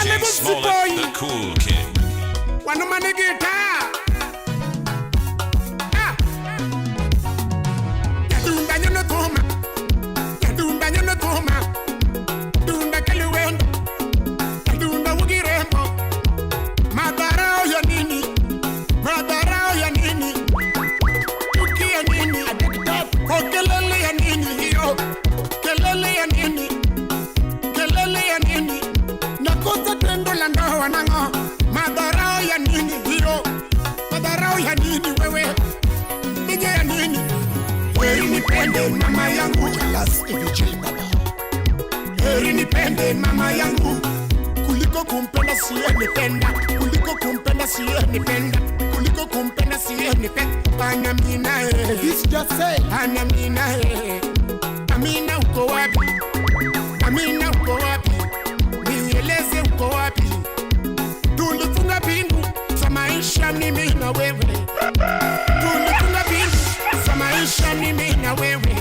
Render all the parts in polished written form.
DJ Smollet, the cool king. One man guitar. Yadunda nyono toma. Yadunda nyono toma. Dunda kaluwendo. Yadunda wugirembo. Madarao ya nini? Madarao ya nini? Tuki ya nini? Kelele ya nini hiyo? Kelele ya nini? Kelele ya nini? Nakosa tendo la ndoa nango. Madarao ya nini hiyo? Madarao ya nini wewe? Nije ya nini? Heri nipende mama yangu. Jealous evil baba. Heri nipende mama yangu. Kuliko kumpenda siye nipenda. Kuliko kumpenda siye nipenda. Kuliko kumpenda siye nipenda. Ana mina This just say Ana mina Amina uko wapi? Amina uko wapi? Nieleze uko wapi? Tulifunga pingu za maisha mimi na wewe. Tulifunga pingu za maisha mimi na wewe.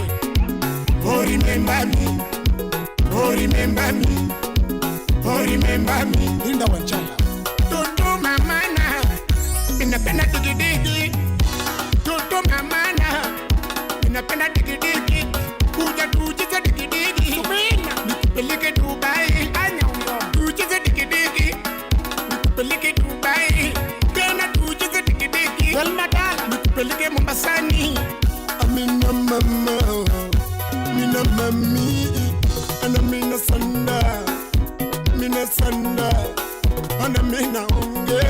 Oh remember me. Oh remember me. Oh remember me. Linda Wanchala. Toto mama na ninapenda digi digi. Toto mama na ninapenda digi digi. Kuja tucheze digi digi. Nikupeleke Dubai. Tucheze digi digi. Nikupeleke Dubai. Tena tucheze digi digi. Nikupeleke Mombasani. Amina mama. Mina mami. Ana mina sanda. Mina sanda. Ana mina unge.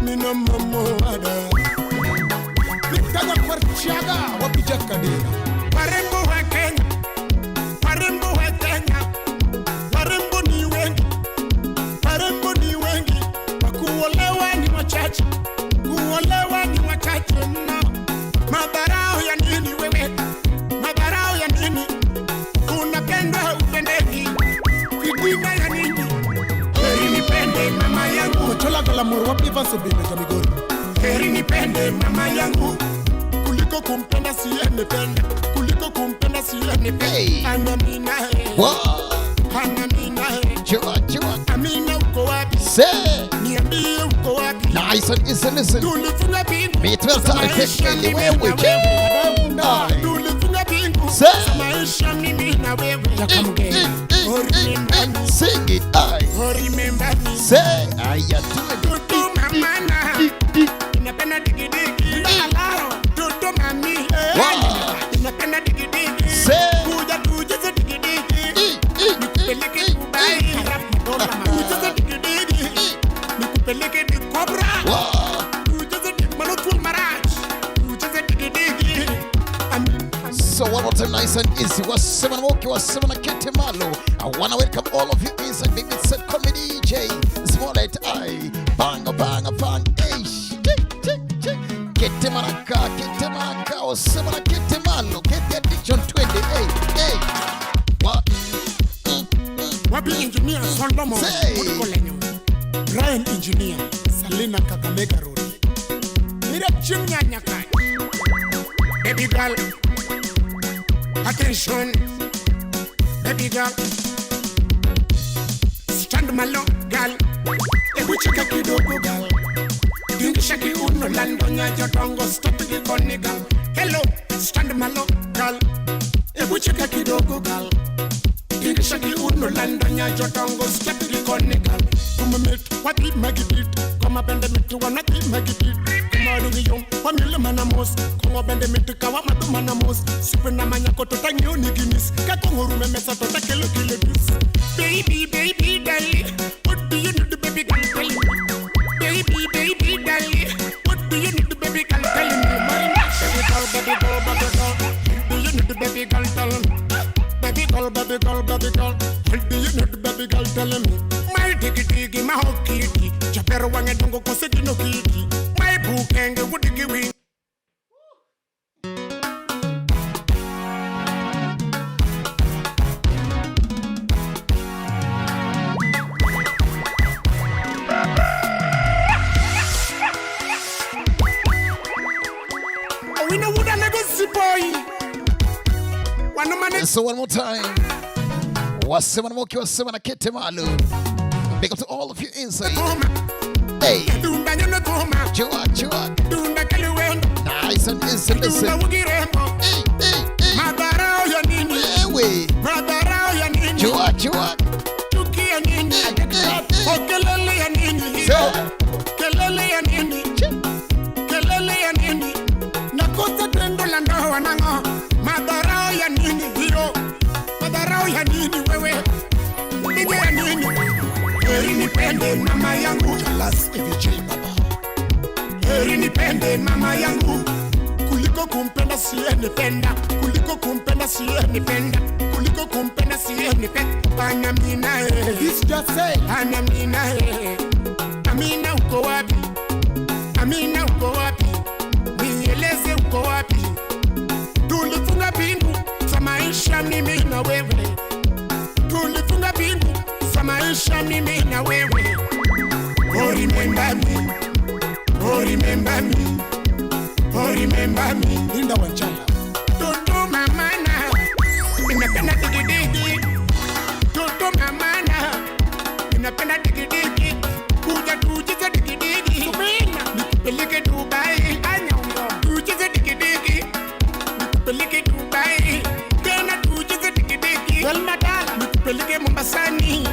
Mina mama ada. Nikaja kwa Chiaga wapija kadira. Warembo wa Kenya. Warembo wa Kenya. Warembo ni wengi. Warembo ni wengi. Wakuolewa ni wachache. Kuolewa ni wachache mno. Madharau ya nini wewe? Madharau ya nini? Unapenda upendeki. Kidina ya nini? Heri nipende mama yangu. Chola gala moro wapi vaso bime jamigori. Heri nipende mama yangu. Kuliko kumpenda siye nipenda. Kuliko kumpenda siye nipenda. Ana mina Ana mina Chua. Amina uko wapi? Say. Niambie uko wapi? Nice and easy, listen. Tulifunga pingu. Mitwell Tarek, wewe. Tulifunga pingu. Say. Maisha mimi na wewe. Sing it, I. Oh remember me. Say, I do Tutu mama na. Ninapenda digi digi. Tutu mami. Ninapenda digi digi. Say. Kuja tucheze digi digi. Nikupeleke Dubai. Tucheze digi digi. Nikupeleke di Cobra. Tucheze di Manotul Maraj. Tucheze digi digi. So one more time, nice and easy. Wasema Moki, wasema Kete Malo. I wanna welcome all of you inside Big Set Comedy DJ Smollet. I bang. Kete Maraka, wasema Kete Malo. Kete Addiction 28. What? Wabi engineer Sondomo. Brian engineer Salina Kakamega Road. Mira chimnya nyaka. Baby girl. Attention. Baby girl. Stand malo girl. Ebu chika kidogo girl. Dingisha ki uno lando nyajo dongo stop the koni girl. Hello. Stand malo girl. Ebu chika kidogo girl. Dingisha ki uno lando nyajo dongo stop the koni girl. Come meet what it make it. Come up and the meet one not it make it. Come on the young. Family manamos. Come up and the meet kawa matu manamos. Super na manya koto tanyo ni Guinness. Kakonguru me mesa tota kilo this. Baby darling, what do you need baby girl tell me? Baby darling, what do you need baby girl tell me? Baby girl, do you need baby girl tell me? Baby girl, what do you need baby girl tell me? My tiki my whole kitty, Japero wang and dongo koseki no kitty. My book and what do you win? We know what a legacy boy. So one more time. Wasema Moki, wasema Kete Malo. Big up to all of you inside. Hey. Chua. Nice and easy, listen. Hey. Chua. Nakosa tendo la ndoa nango madharau ya nini hiyo madharau ya nini wewe nige ya nini heri nipende mama yangu Last EVJ baba. heri nipende mama yangu kuliko kumpenda siye nipenda kuliko kumpenda siye nipenda kuliko kumpenda siye nipenda Amina This just say Amina Amina uko wapi Amina uko wapi nieleze uko wapi tulifunga bingu za maisha mimi na wewe tulifunga bingu za maisha mimi na wewe oh remember me oh remember me oh remember me Linda Wanchala. Toto mamana ninapenda digidigi Toto mamana ninapenda digidigi kuja tujize digidigi subina nikupeleke Dubai tujize digidigi nikupeleke Dubai tena tujize digidigi Elmadala nikupeleke Mombasani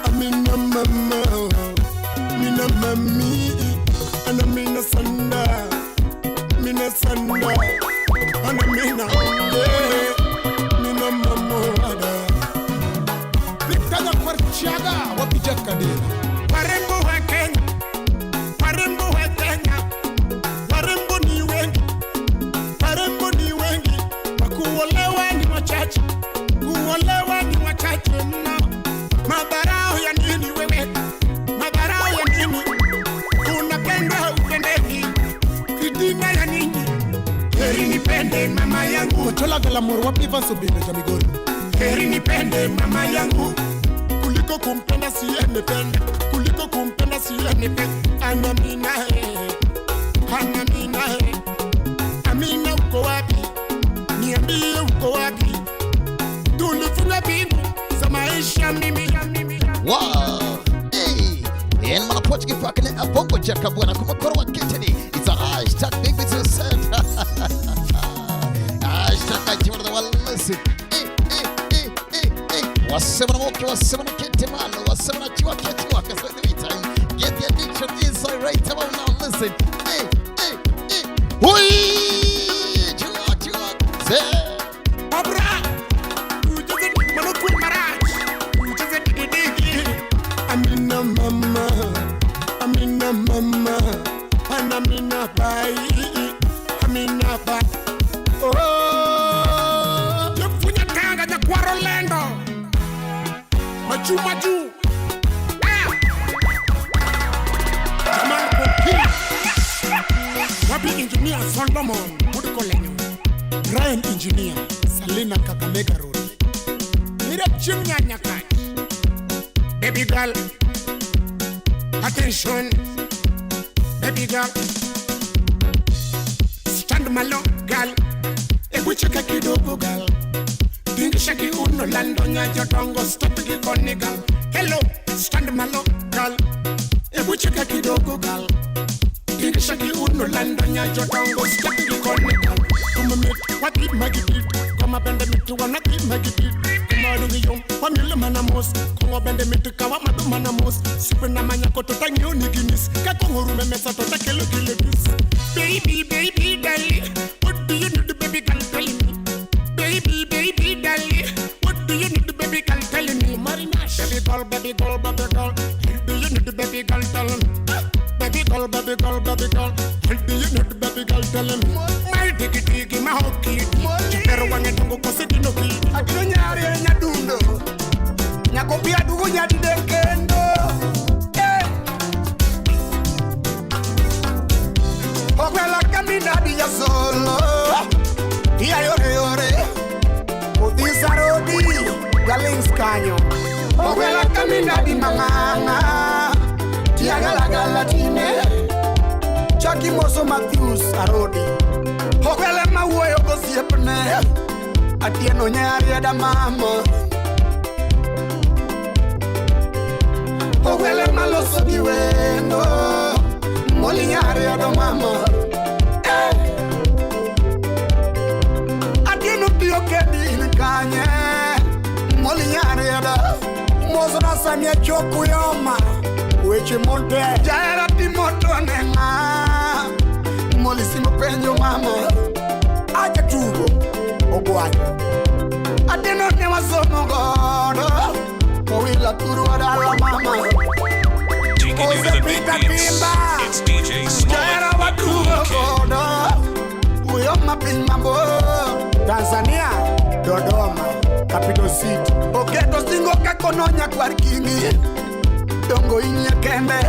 Amina mama, mina mami, and Amina sanda, mina sanda, and Amina, mina mama ada. Victoria Kwarchaga, wapi Jakadena? Warembo wa Kenya, warembo wa Kenya, warembo ni wengi, wakuolewa ni wachache, kuolewa ni wachache mno. Madharau ya nini wewe? Madharau ya nini? Unapenda upendeki, fitina ya nini? Heri nipende mama yangu, Chola Galamor, wapi Vanso Bino Jamigori? heri nipende mama yangu kuliko kumpenda siye nipenda, kuliko kumpenda siye nipenda. Amina Amina Amina uko wapi? Niambie uko wapi? Tulifunga bingu za maisha mimi. Wow. Hey. And man, approach give back in Abongo Jakabwana Kumakoro Kitty. It's a hashtag big business set. Hashtag I do the one listen. Wasema moki wasema kete malo wasema chua kete so in the meantime get the addiction inside right about now listen. Hui chua say Abra ujize manukul maraj ujize digidigi Amina mama, and Amina bai, Amina bai. Oh, Jefunya kanga ja kwaro lendo Maju Jamal Koki Wapi engineer Solomon Mudiko lenyo Brian Engineer, Salina Kakamega Road. Mira chimnya nyakaj Baby girl Attention Baby girl Stand malo girl Ebu cheka kidogo girl Dingisha ki uno lando nyajo dongo stop ki koni girl Hello stand malo girl Ebu cheka kidogo girl Dingisha ki uno lando nyajo dongo stop ki koni girl Come on, mate, what did Maggie did? Come up and the meet to one, what did Maggie did? Come on, the young, one million manamos. Come up and the meet to Kawamadu manamos. Supena Manako to thank you, Niginis. Kakongo Mesa to take a look at this. Baby, darling, what do you need the baby girl telling me? Baby, darling, what do you need the baby girl telling me? Marinash, baby girl, what do you need the baby girl telling me? Baby girl, what do you need the baby girl telling me? My digi, my hockey, pero wange tungo kose dinoki. Akino nyari nyadundo. Nyakopia dugo nyadi denkendo. Okwela kamina dia solo. Dia yore. Odisa rodi, galings kanyo. Okwela kamina di manganga. Dia gala tine. Chucky Moso Matthews arodi. Okwela mawuoyo gosiepne. Atieno nyari da mama. Okwela nyari ado mama. Adino pio kedi kanye. Moli nyari ado. Mozo na samia choku yoma. Weche monte. Jaira timoto nenga. Moli simo penyo mama. Aja tugo. Ogwayo. Adino ne wasomo godo. Kowila kuru adala mama. Digging into the big beats. It's DJ Smollet, the cool kid. Uyoma pinmambo. Tanzania, Dodoma, capital city. Oketo singo kakononya kwa kingi. Dongo inye kembe.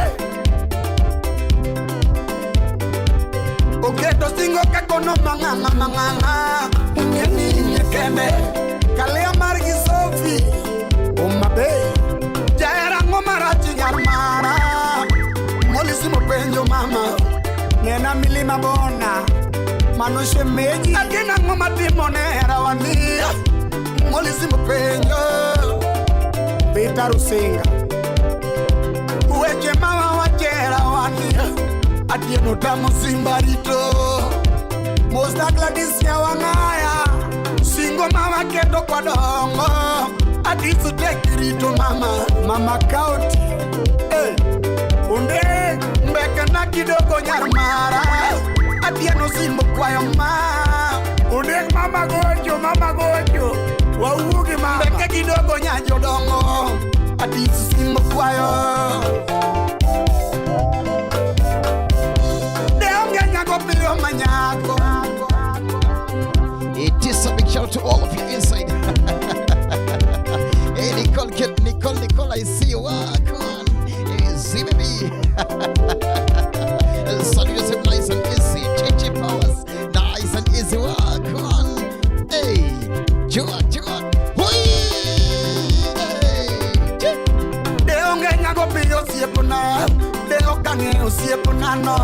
Oketo singo kakono manganga. Unyeni inye kembe. Kalea margi sofi. Umabe. Jaera ngomarachi nyarmara. Molisi mopenjo mama. Nena milima bona. Manushe meji. Agena ngomati monera wania. Molisi mopenjo. Beta rusinga. Uweche mama wachera wania. Adieno tamo simbarito. Mosta Gladys ya wangaya. Singo mama keto kwa dongo. Adisu tekirito mama. Mama kauti. Unde mbeke na kidogo nyarmara. Adieno simbo kwa yoma. Unde mama gojo. Waugi mama. Mbeke kidogo nyanjo dongo. Adisu simbo kwa yo. Deonge nyago pio manyako. It is a big shout out to all of you inside. Hey, Nicole, I see you. Come on. Hey, see me. Salute yourself nice and easy. JJ Powers. Nice and easy. Come on. Hey, Juan. Deonge nyago pio siepuna. Deokange usiepuna no.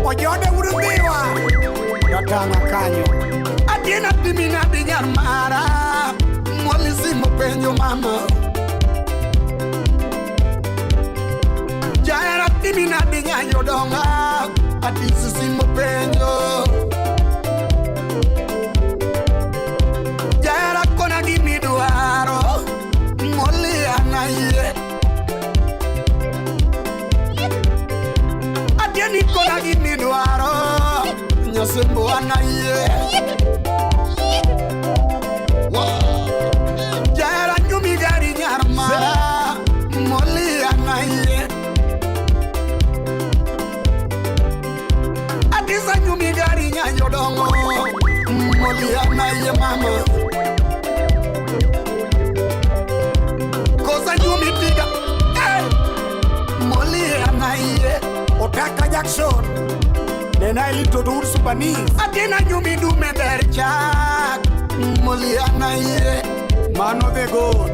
Ojode urubiwa. Yotanga kanyo. Adiena timina dinyar mara. Molisi mopenyo mama. Jaera timina dinya yodonga. Adisu mopenyo. Jaera kona dimiduaro. Moli anaye. Adieni kona dimiduaro. Nyasembo anaye. Jaera nyumi gari nyarmara. Moli anaye. Adisa nyumi gari nyayodongo. Moli anaye mama. Kosa nyumi tiga. Moli anaye. Otaka Jackson. Nena ilito dur subani. Adina nyumi dume berchak. Moli anaye. Man of the goat.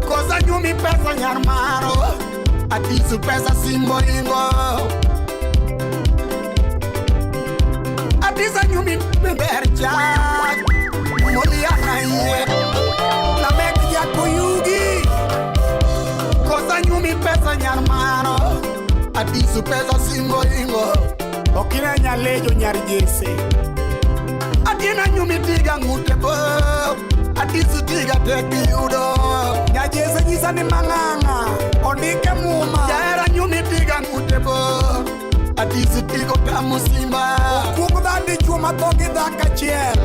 Kosa nyumi pesa nyarmaro. Adisu pesa simbo ingo. Adisa nyumi berchak. Moli anaye. La meki ya kuyugi. Kosa nyumi pesa nyarmaro. Adisu pesa simbo ingo. Okina nyalejo nyarjese. Adina nyumi tiga ngutebo. Adisu tiga teki udo. Nyajese jisa ni manganga. Ondike muma. Jaera nyumi tiga ngutebo. Adisu tigo tamu simba. Kukuda di chuma toki daka chiel.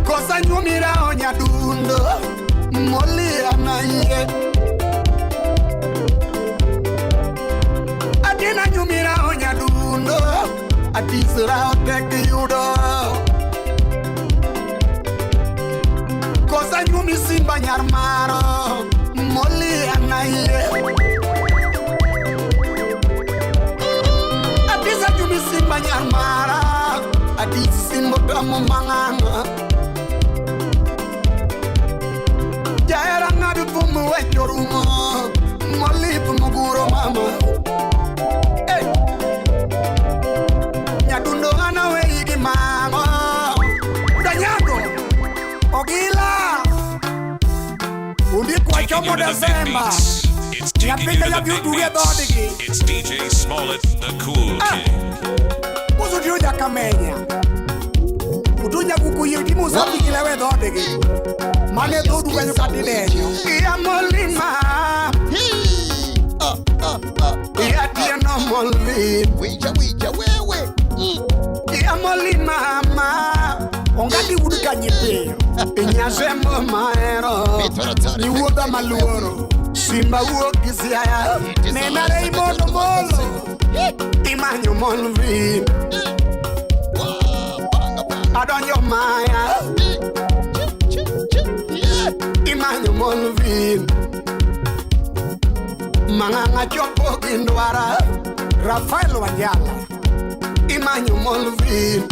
Kosa nyumi rao nyadundo. Moli anaye. Adina nyumi rao nyadundo. Adisu rao teki udo. Kosa nyumi simba nyarmaro. Moli anaye. Adisa nyumi simba nyarmara. Adisi simbo tamu manganga. Jaera ngadu fumu wechorumo. Moli pumuguro mama. Nyadundo anawe igi mama. Danyago. Ogila. Undi kwa chomo Digging into the big December. beats. It's taking you to the big beats. It's DJ Smollet, the cool kid. Uzujuja kamenya. Utunya kukuyiti musabiki lewe dodege. Mane dodu kwenye katilenyo. Iya molima. Iya tia no molima. Wija wewe. Iya molima ma. Ongati uduka nyipe. Inyazemo maero. Ni uoga maluoro. Simba uogi siaya. Nenare imono molo. Imanyo molvi. Adonyo maya. Imanyo molvi. Manganga chopo kindwara. Rafael Wanyala. Imanyo molvi.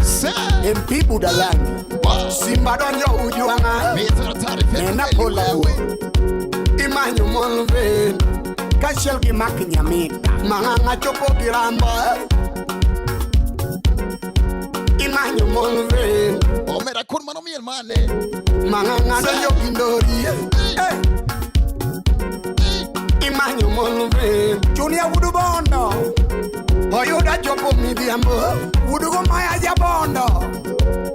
MP Budalani. Simba donyo ujuanga. Nena pola uwe. Imanyo molvi. Kashel ki makinyamita. Manganga chopo kiramba. Imanyo molve. Omera kun mano miel mane. Manganga donyo kindori. Imanyo molve. Junior wudu bondo. Oyoda chopo midiambo. Wudu go maya jabondo.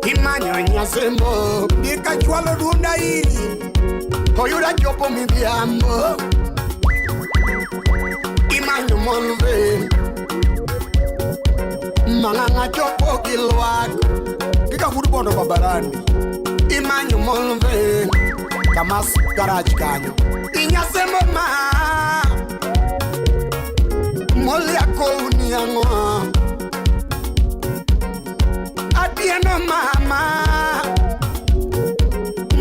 Imanyo nyasembo. Dika chwalo dunda iri. Oyoda chopo midiambo. Imanyo molve. Manganga chopo kilwak. Kika furubondo babarani. Imanyo molve. Kamas garage kanyo. Inyasemo ma. Moli ako uniango. Adieno mama.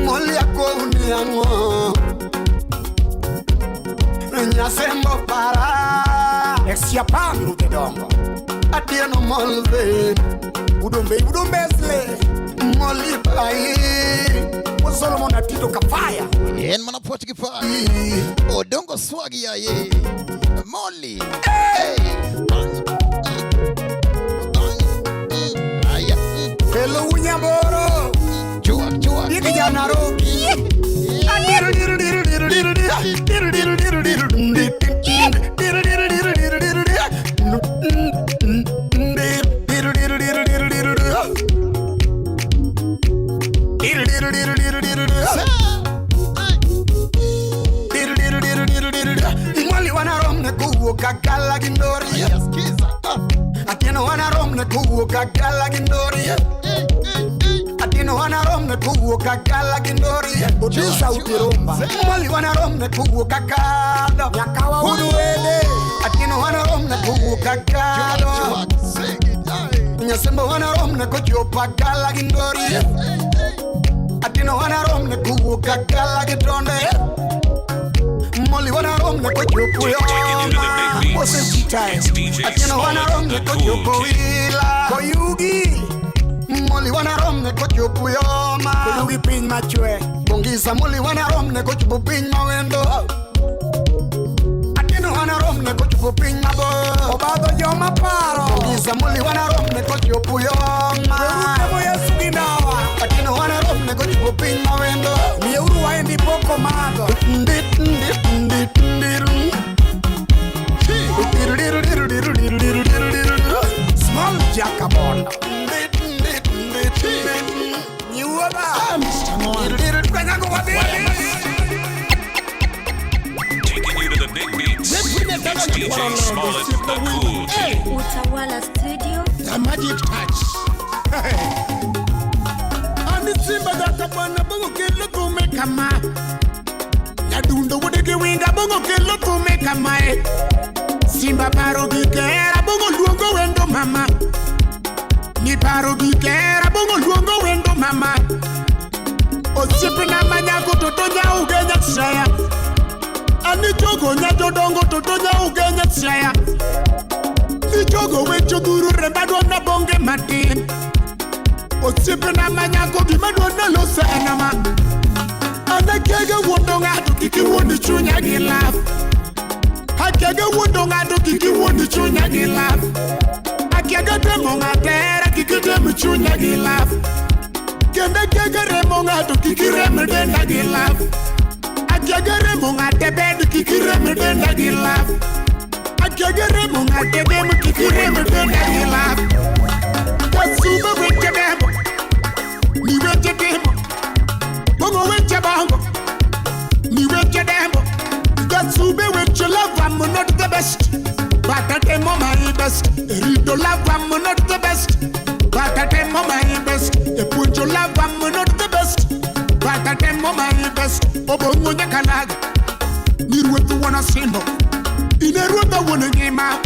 Moli ako uniango. Inyasemo para. Exia panu de dongo. Adieno molve. Udumbesle. Moli pai. Solomon atito kafaya. En mana poti kifa. Odongo Swagg ya ye. Molly. Aya. Hello Unyamboro. Chua. Digi Janaro. Imali wana romne kuwo kakala gindori. Atieno wana romne kuwo kakala gindori. Atieno wana romne kuwo kakala gindori. Odisa utirumba. Imali wana romne kuwo kakado. Yakawa uduwele. Atieno wana romne kuwo kakado. Nyasembo wana romne kuchopa kakala gindori. Atieno wana romne kuwo kakala gindonde. Molly wana romne kuchopo yoma. Wasn't time. Atieno wana romne kuchopo ila. Koyugi. Molly wana romne kuchopo yoma. Koyugi pin machwe. Bongisa molly wana romne kuchopo pin mawendo. Atieno wana romne kuchopo pin mabo. Obado yoma paro. Bongisa molly wana romne kuchopo yoma. Weruke moya suginawa. Atieno wana romne kuchopo pin mawendo. Miyeuru waendi poko mago. Small Jakabwana. Taking you to the big beats. It's DJ Smollet, the cool kid. Utawala Studio. The magic touch. And the Simba Jakabwana Bongo Kelo to make a map. Yadundo would give winga Bongo Kelo to make a map. Simba paro bikera Bongo Luongo wendo mama. Ni paro bikera Bongo Luongo wendo mama. O sipi na manyako totonya ugenya tsaya. Ani jogo nya Odongo totonya ugenya tsaya. Ni jogo wecho guru rembado na bonge matin. O sipi na manyako bimado na losa enama. Ana kege wondo ngatu kiki wondi chunya gilaf. Akege wondo ngatu kiki wondi chunya gilaf. Akege demo ngatera kiki demo chunya gilaf. Kende kege remo ngatu kiki remo denda gilaf. Akagere munga tebed kikire medenda gilaf. Akagere munga tebem kikire medenda gilaf. Kasuba weche demo. Ni weche demo. Bongo weche bongo. Ni weche demo. Kasube weche love I'm not the best. But I demo my best. Rido love I'm not the best. But I demo my best. Epunjo love I'm not the best. But I demo my best. Obongo Jakabwana. Nirwetu wana simbo. Ineruta wana ngima.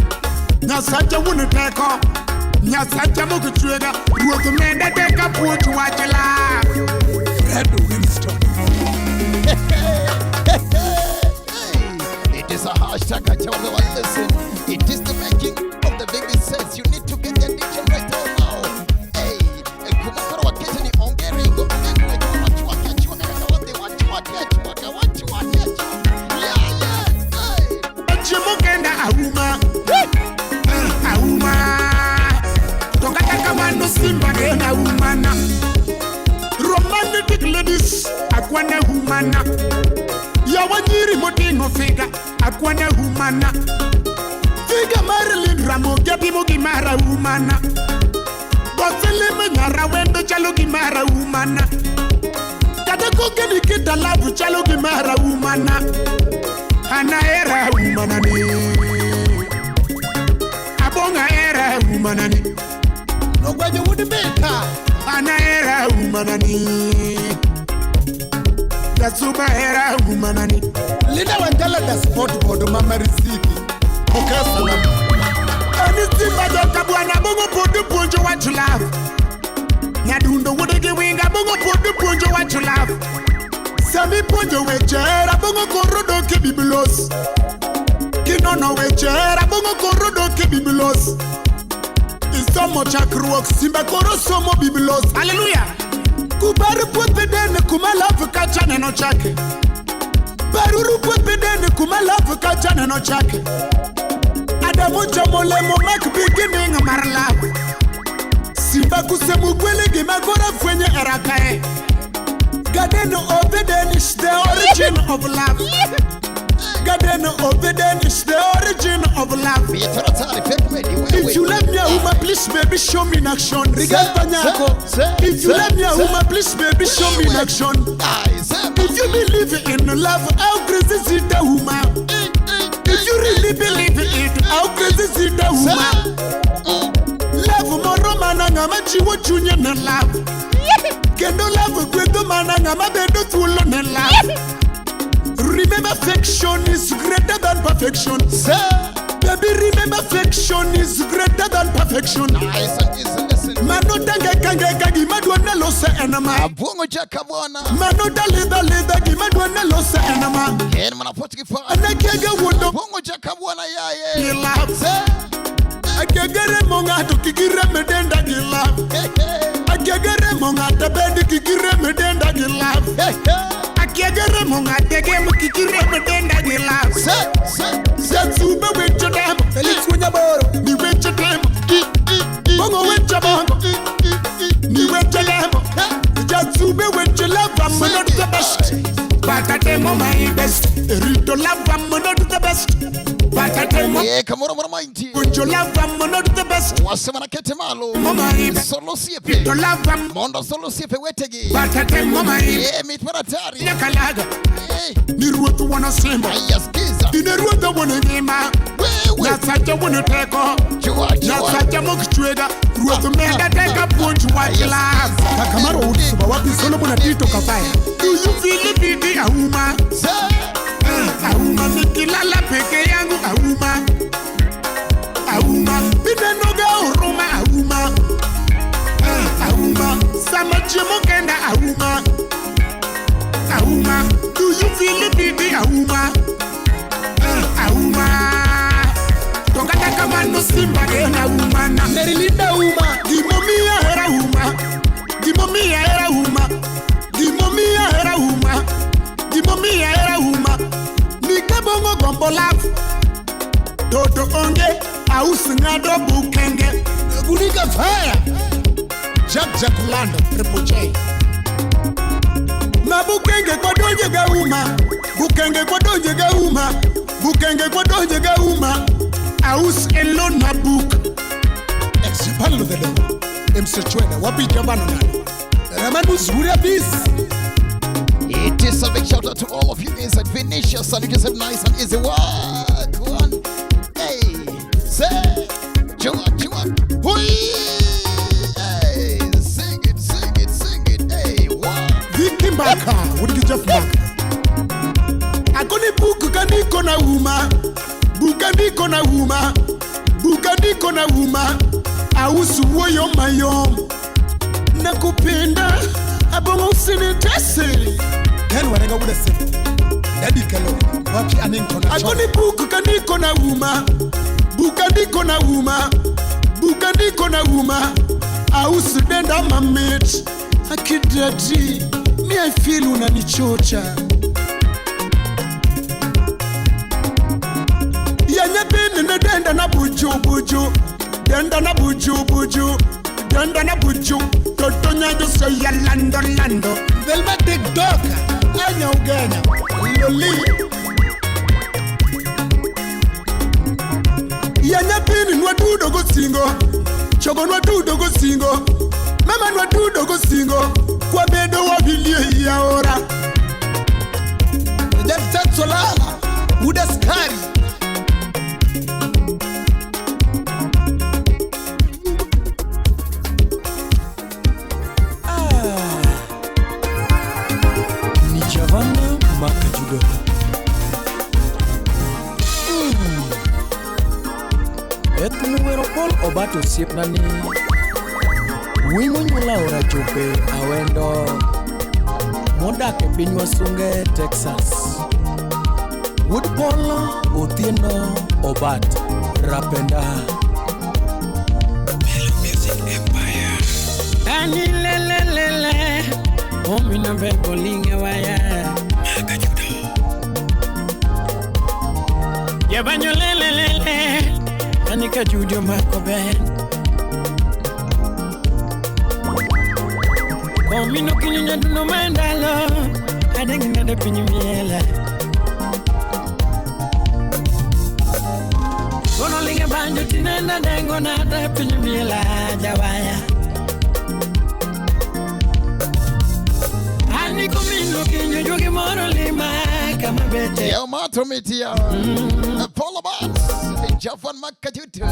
Nyasacha wana teko. Nyasacha muku chwega. Ruotu menda teka puchu wachila. Red Winston. It is a hashtag I tell everyone, listen. It is the making of the baby says you need to get the addiction right now. Hey, kumakoro wakete ni ongeringo. Chimukenda auma. Auma. Tokataka manu simba ena umana. Romantic ladies akwana humana. Yawanyiri motingo figa akwana humana. Figa Marilyn Ramo gabi mugi mara humana. Botele menyara wendo chalo gimara humana. Kada kogeni kita labu chalo gimara humana. Ana era humana ni. Abonga era humana ni. No gwaje wudi beka. Ana era humana ni. Kasuba era humana ni. Linda wangala da sport board mama riziki. Okay salam. Anisimba Jakabwana bongo podu ponjo what you love. Nyadundo wudege winga bongo podu ponjo what you love. Sami ponjo wechera bongo korodo ke biblos. Kinono wechera bongo korodo ke biblos. Isomo chakruok simba koro somo biblos. Hallelujah. Kubaru pwepedene kumalavu kachane no chake. Baruru pwepedene kumalavu kachane no chake. Adamu chamole mo make beginning marlove. Simba kusemu gwele gima kora fwenye erakae. Gadeno obeden is the origin of love. Gadeno obeden is the origin of love. If you love me, Uma, please, baby, show me in action. If you love me, Uma, please, baby, show me in action. If you believe in love, how crazy is it, Uma? If you really believe in it, how crazy is it, Uma? Love more mananga machiwo junior na love. Kendo love kwedo mananga mabedo tulo na love. Remember, affection is greater than perfection. Baby, remember, affection is greater than perfection. Mano dange kange kagi madwana losa enama. Abongo Jakabwana. Mano leda gi madwana losa enama. Mana potikifa. Anakega wodo. Abongo Jakabwana yaye. Gila. Akegere monga to kigire medenda gila. Akegere monga to bedi kigire medenda gila. Akegere monga tege mu kigire medenda gila. Zatsuba weche dem. Felix Kunyaboro. Ni weche dem. Bongo weche bongo. Ni weche dem. Zatsuba weche love I'm not the best. But I demo my best. Rido love I'm not the best. But I demo. Yeah, come on, mighty. Would you love I'm not the best. Wasemana ketemalo. Solo siepe. To love I'm. Mondo solo siepe wetegi. But I demo my. Yeah, meet paratari. Nyakalaga. Hey. Niruotu wana simba. Ayaskiza. Niruotu wana ngima. Nasacha wana teko. Nasacha mukichwega. Ruotu menda teka punch wachila. Kakamaro usuba wapi solo muna tito kafaya. Do you feel it bidi auma? Auma nikilala peke yangu auma. Auma binenoga uruma auma. Auma sama chimo kenda auma. Auma do you feel it bidi auma? Auma tongata kama no simba ena auma na merilinda auma. Gimomia era auma. Gimomia era auma. Gimomia era auma. Gimomia era auma. Nikabongo gombo love. Dodo onge ausingado bukenge. Bunika fire. Jack Lando Triple J. Uma bukenge kwa donje ga uma. Bukenge kwa donje ga uma. Bukenge kwa donje ga uma. Aus alone na book. Exipalo de lo. Emsechwena wapi jabana na. Ramanu zuria bis. It is a big shout out to all of you inside Vinicius, and you can say nice and easy work. One, hey, say, chua, hui, hey, sing it, hey, one. Vicky Mbaka, what did you just back? Akoni buku kaniko na uma, bukandiko na uma, bukandiko na uma, ausu woyo mayom, nakupenda, abongo usinitese. Then when I go with a sip, Daddy Kalo, wapi aninko na chwa. Akoni buku kaniko na uma, bukandiko na uma, bukandiko na uma, ausu denda mamit, akidati, me I feel unanichocha. Yanya bini na denda na buju, denda na buju, denda na buju, totonya jo say ya lando, velma tek doka, anya ugenya, loli. Yanya bini nwa dudo go singo, chogo nwa dudo go singo, mama nwa dudo go singo, kwa bedo wa bilie ya ora. Jefta solala, uda skari. Ajudo. Et numero Paul Obato siep nani. Wimo nyula ora jope awendo. Moda ke pinywa sunge Texas. Wood Paul Otieno Obat Rapenda. Hello Music Empire. Ani lelelele. Omina veko linge waya. Ajudo. Yabanyo lelelele. Anika Judo Makoben. Komino kinyunya duno mandalo. Adengi nade pinyumiela. Kono linge banjo tinenda dengo nade pinyumiela jawaya. Ani komino kinyo jogi moro lima kama bete. Yo mato metia. Paul Obats. Javan Ajudo.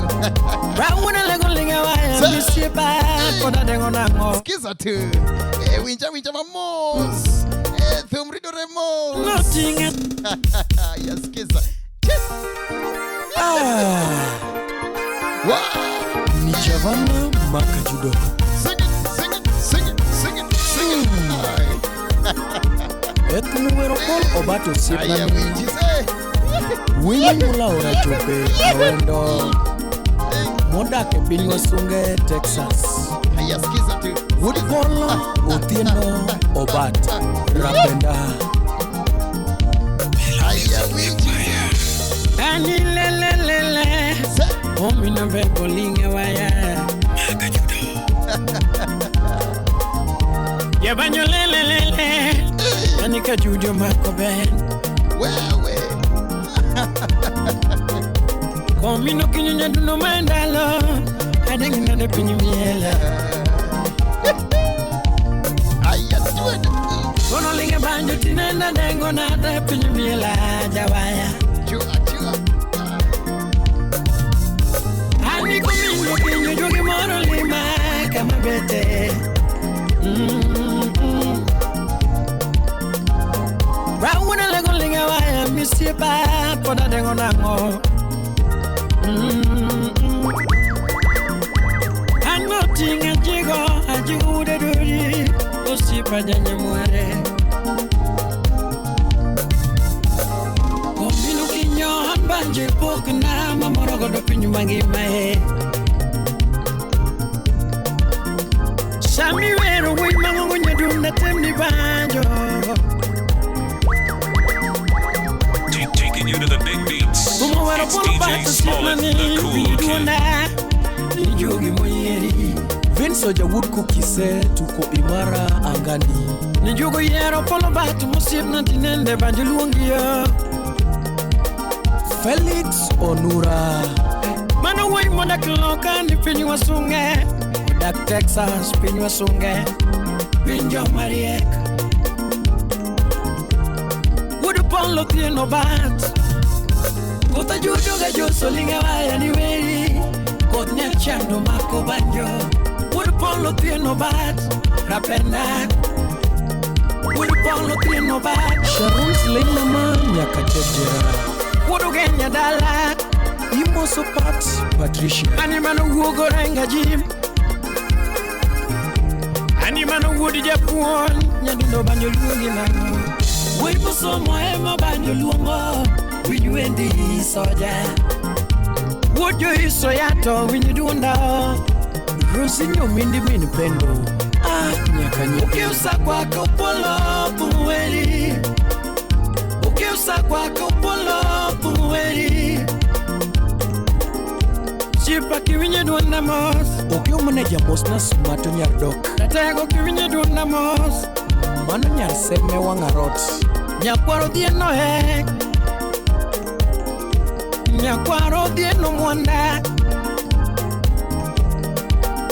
Rauna lego linga waya misipa koda dengo nango. Skiza tu. Winja mamos. Thumrido remos. Nothing. Yes, skiza. Wow. Ni Jakabwana Ajudo. Sing it. Et numero Paul Obato siep nani. Wimo nyula ora jope awendo. Moda ke pinywa sunge Texas. Skiza tu. Wood Paul Otieno Obat Rapenda. Ani lelelele. Omina veko linge waya. Ajudo. Yabanyo lelelele. Anika Judo Makoben. Wewe. Komino kinyunya duno mandalo. Adengi nade pinyumiela. Ajudo. Kono linge banjo tinenda dengo nade pinyumiela jawaya. Chua. Ani komino kinyo jogi moro lima kama bete. Rauna lego linga waya misipa koda dengo nango. Ango tinga jigo ajude duri osipa janya muare. Komino kinyo banje pokna mamorogo do pinyu mangi mae. Sami wero wi mango nyaduna temni banjo. Taking you to the big beats. It's DJ Smollet, the cool kid. Soja wood kukise tuko imara angani. Nijugo yero polo batu musib na tinende banjuluongia. Felix Onura Mano way moda kiloka ni pinyu wasunge. Dak Texas pinyu wasunge. Pinjo Mariek Wudu polo tieno bat Kota judo ga jo solinga waya ni weri Kot nyachando mako banjo Wudu polo tieno bat Rapenda Wudu polo tieno bat Sharon Sling mama nyakachejera Wudu genya dala Imo Sopat Patricia Animano wugo renga jim Animano wudi japuon Nyadundo banjo luongi nango Wipo somo ema banjo luongo Winyu endi soja Wujo iso yato winyu dunda Rusi nyomindi mini pendo Nyakanye Ukiusa kwako polo pumuweli Ukiusa kwako polo pumuweli Chipa kiwinye duanda mos Okyo maneja mos na sumato nyardok Natego kiwinye duanda mos Mano nyar seme wangarot Nyakwaro dieno hek Nyakwaro dieno mwanda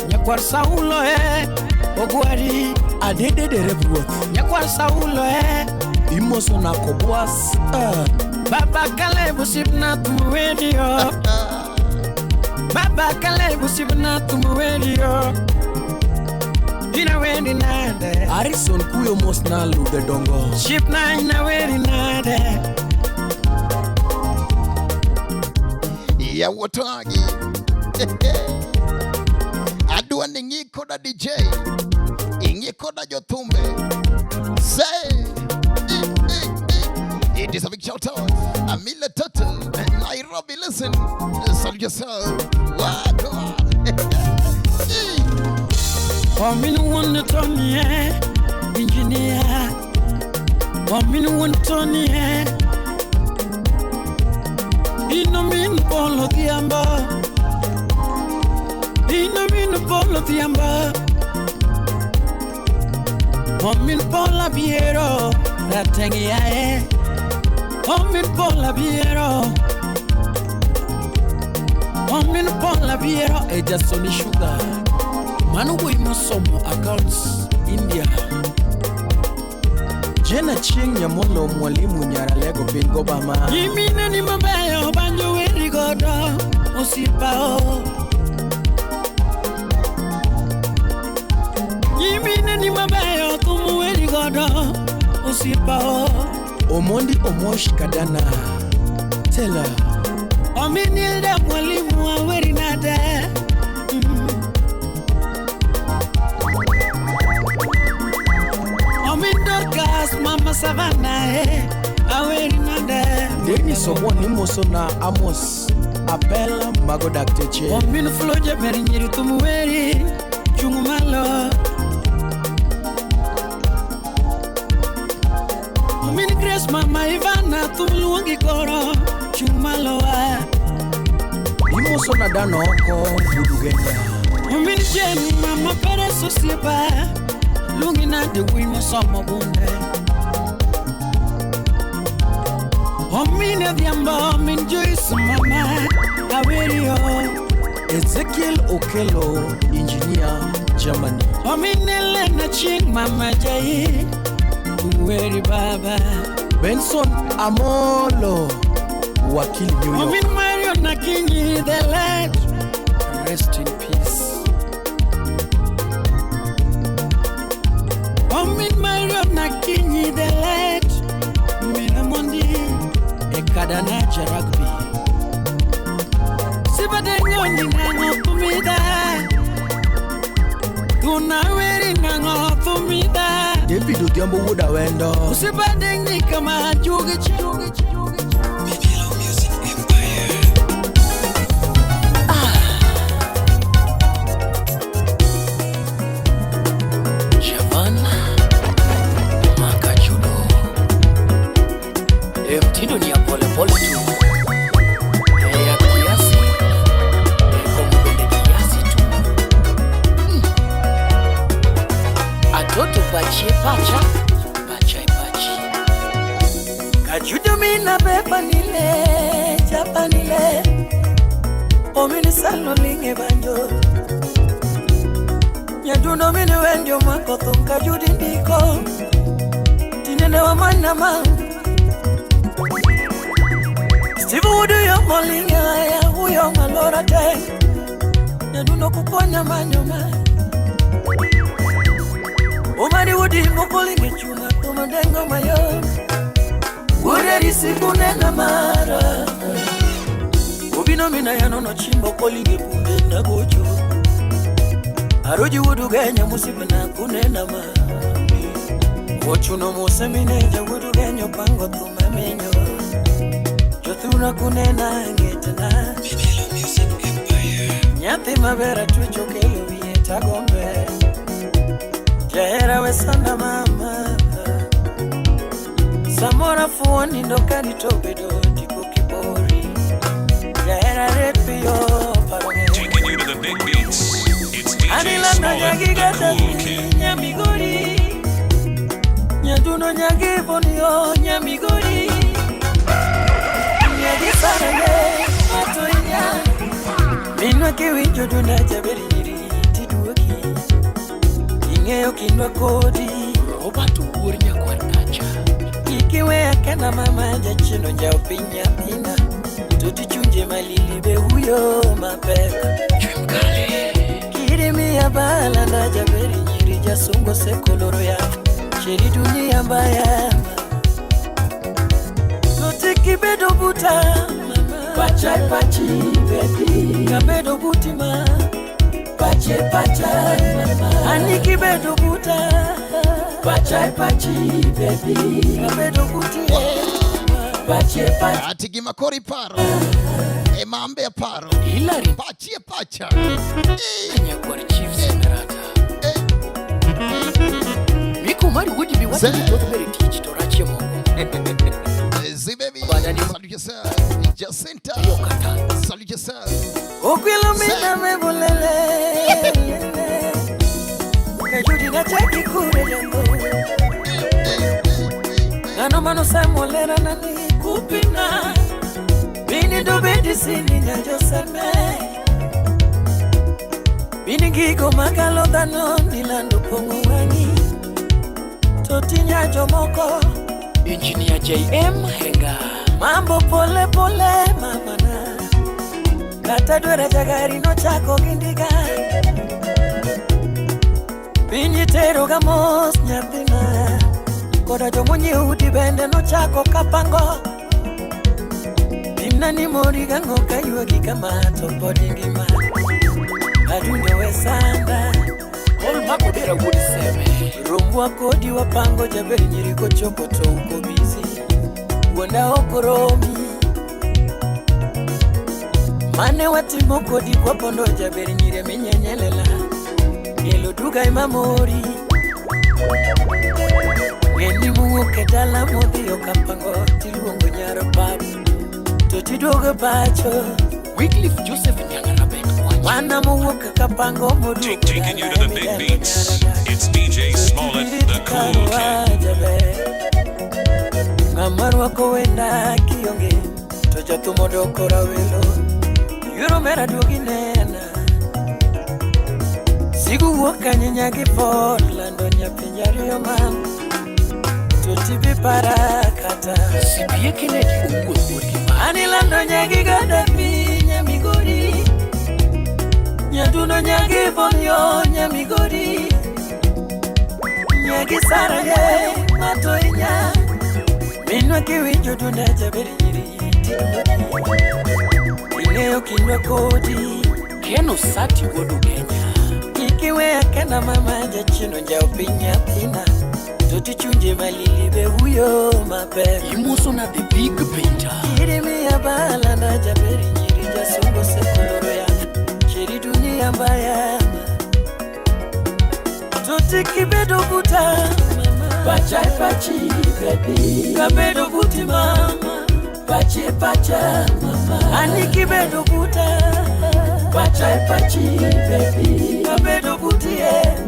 Nyakwar saulo Ogwari Adede derebruoth Nyakwar saulo Imoso na kobwas Baba kale busibna tumuwedio Baba kale busibna tumuwedio Ina weni nade Harrison kuyo mos na lude dongo Ship na ina weni nade Ya wotagi Adua ningi koda DJ Ingi koda jotumbe Say It is a big shout out Amila Toto Nairobi listen Salute yourself What Waminu wana Tony Engineer Waminu wana Tony Ino min polo tiamba Ino min polo tiamba Wamin pola biero Ratengi yae Wamin pola biero Wamin pola biero Eja Sony Sugar Manu wimo somo accounts India Jena Ching Nyamolo mwalimu nyara lego pingo bama Yimine ni mabeyo banjo weri godo Osipao Yimine ni mabeyo tumu weri godo Osipao Omondi Omosh Kadana Tela Ominilda mwalimu wa weri nade Omindorkas mama savana aweri nade Deni somo ni moso na Amos Abel Magodak Teche Ominu floja beri nyiri tumuweri Chungumalo Ominu Grace mama Ivana tumuluongi koro Chungumalo wa Imoso na dano oko Budugenya Ominu Jenny mama pere sosieba Lungi na de wimo somo bunde Omine diamba Omin Joyce mama Awerio Ezekiel Okelo Engineer Germany Omine Lena Ching mama Jai Uweri baba Benson Amolo Wakili New York Omin Mario Nakinyi the late Rest in peace Omin Mario Nakinyi the late Mina Mondi Ekadana Jaragbi Sibade Ngondi Nango Tumida Tunaweri Nango Tumida David Odhiambo Woda Wendo Sibade Nika Majugi Chugi Javan Ajudo Mtindo ni ya pole pole tu ya kiasi Eko mbele kiasi tu Omini salo linge banjo Nyaduno mini wendio makothunga judi ndiko Tinene wa manama Stevo udu yo molinge haya Uyo malora te Nyaduno kukonya manyoma Umani udi mokolinge chuma Kumadengo mayo Ure risiku nena mara Ubino mina yanono chimbo kolinge kunde na gojo Aroji wudu genya musibe na kunena mami Ochuno muse mineja wudu genyo pango tumamenyo Jothuna kunena ngetana Nyati mabera tucho kelo viye tagombe Jahera wesanda mama Samora fuoni ndokani tobedo Tipo kibori Jahera repio parame Taking you to the big beats. It's DJ Smollet, the cool kid. Nyamigori Nyaduno nyagivonio Nyamigori Nyagisarane Atoinya Minwa kiwijo duna jaberi nyiri Tiduoki Ingeo kinwa kodi Obatu uurnya kwa nacha Ikiwe akena mama jachino njao pinya pina Tuti chunje malilibe huyo mapeka Chumkale Kirimi ya bala na jaberi nyiri jasungo sekoloro ya Sheri dunia mbaya Notiki bedo buta Pachai pachi baby Kabedo butima Pachai mama Aniki bedo buta Pachai pachi baby Kabedo butima Pachai Atigi makori paro Emambe paro Hilari Pachie pacha Nyakwari chief semerata Miku mari wudi mi wati mitoto beri teach torachi mongo Zibebi Salute yourself Jacinta Salute yourself Okwilo mina mebulele Kajudi na chaki kure jango Nano mano samolera nani kupina Bini dobedi sini nyanjo seme Bini gigo magalo dano nilando pongo wangi Toti nyanjo moko Engineer JM Henga Mambo pole pole mamana Kata dwere jagari no chako gindiga Binyi tero gamos nyathina Koda jomonye udi bende no chako kapango Bimna ni mori gango kayua gikamato podi ngima Adunyo wesanda Ol mako dera wudi seme Rumwa kodi wapango jaberi nyiriko choko to uko bizi Wanda okoromi Mane watimo kodi kwa pondo jaberi nyire menyenyelela Yelo duga imamori Ngeni mungu ketala modi yokampango Tiluongo nyaro babu Toti dogo bacho Wycliffe Joseph Nyangarabek Wana mungu kakapango modu Taking you to the big beats. It's DJ Smollet, the cool kid. Ngamaru wako wenda kionge Toja tumodo welo Yuro mera dugi nena Sigu waka nyanyagi for Lando nyapinyari yo mam Tutibi parakata Sibiye kineti ungu Ani lando nyagi gadapi Nyamigori Nyaduno nyagi vonyo Nyamigori Nyagi saraye Matoinya Minwa kiwijo duna jaberi nyiri Ingeo kinwa kodi Keno sati wodu genya Ikiwe akena mama jachino njao pinya pina Toti chunje malilibe huyo mape Imuso na the big painter Kirimi ya bala na jaberi nyiri jasungo sekoloro ya Sheri dunia mbaya Toti kibedo buta Pachai pachi baby Kabedo buti mama Pachi pacha mama Aniki bedo buta Pachai pachi baby Kabedo buti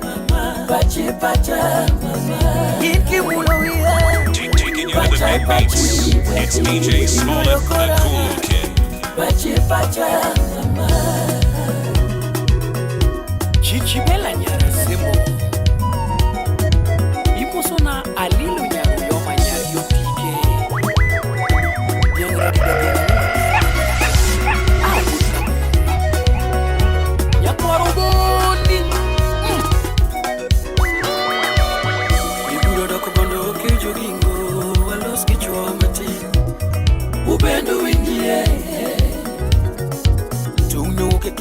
mama Pachi pacha mama Inki mulo ya Taking you to the big beats. It's DJ Smollet, the cool kid. Pachi pacha mama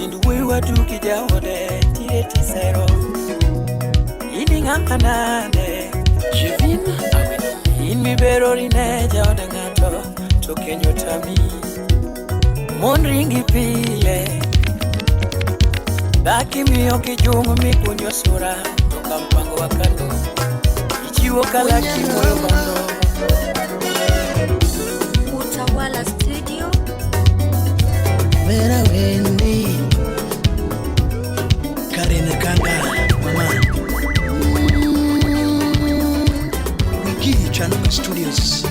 Tindu wewa tukija ode Tieti sero Ini nganganane Jivin Inmi berori neja ode ngato Tokenyo tami Mon ringi pile Daki miyo kijungu mikunyo sura Toka mpango wa kando Ichiwo kalaki moyo bando Utawala Studio. Vera Wendy Karina Kanga Mama Wiki Channel Studios.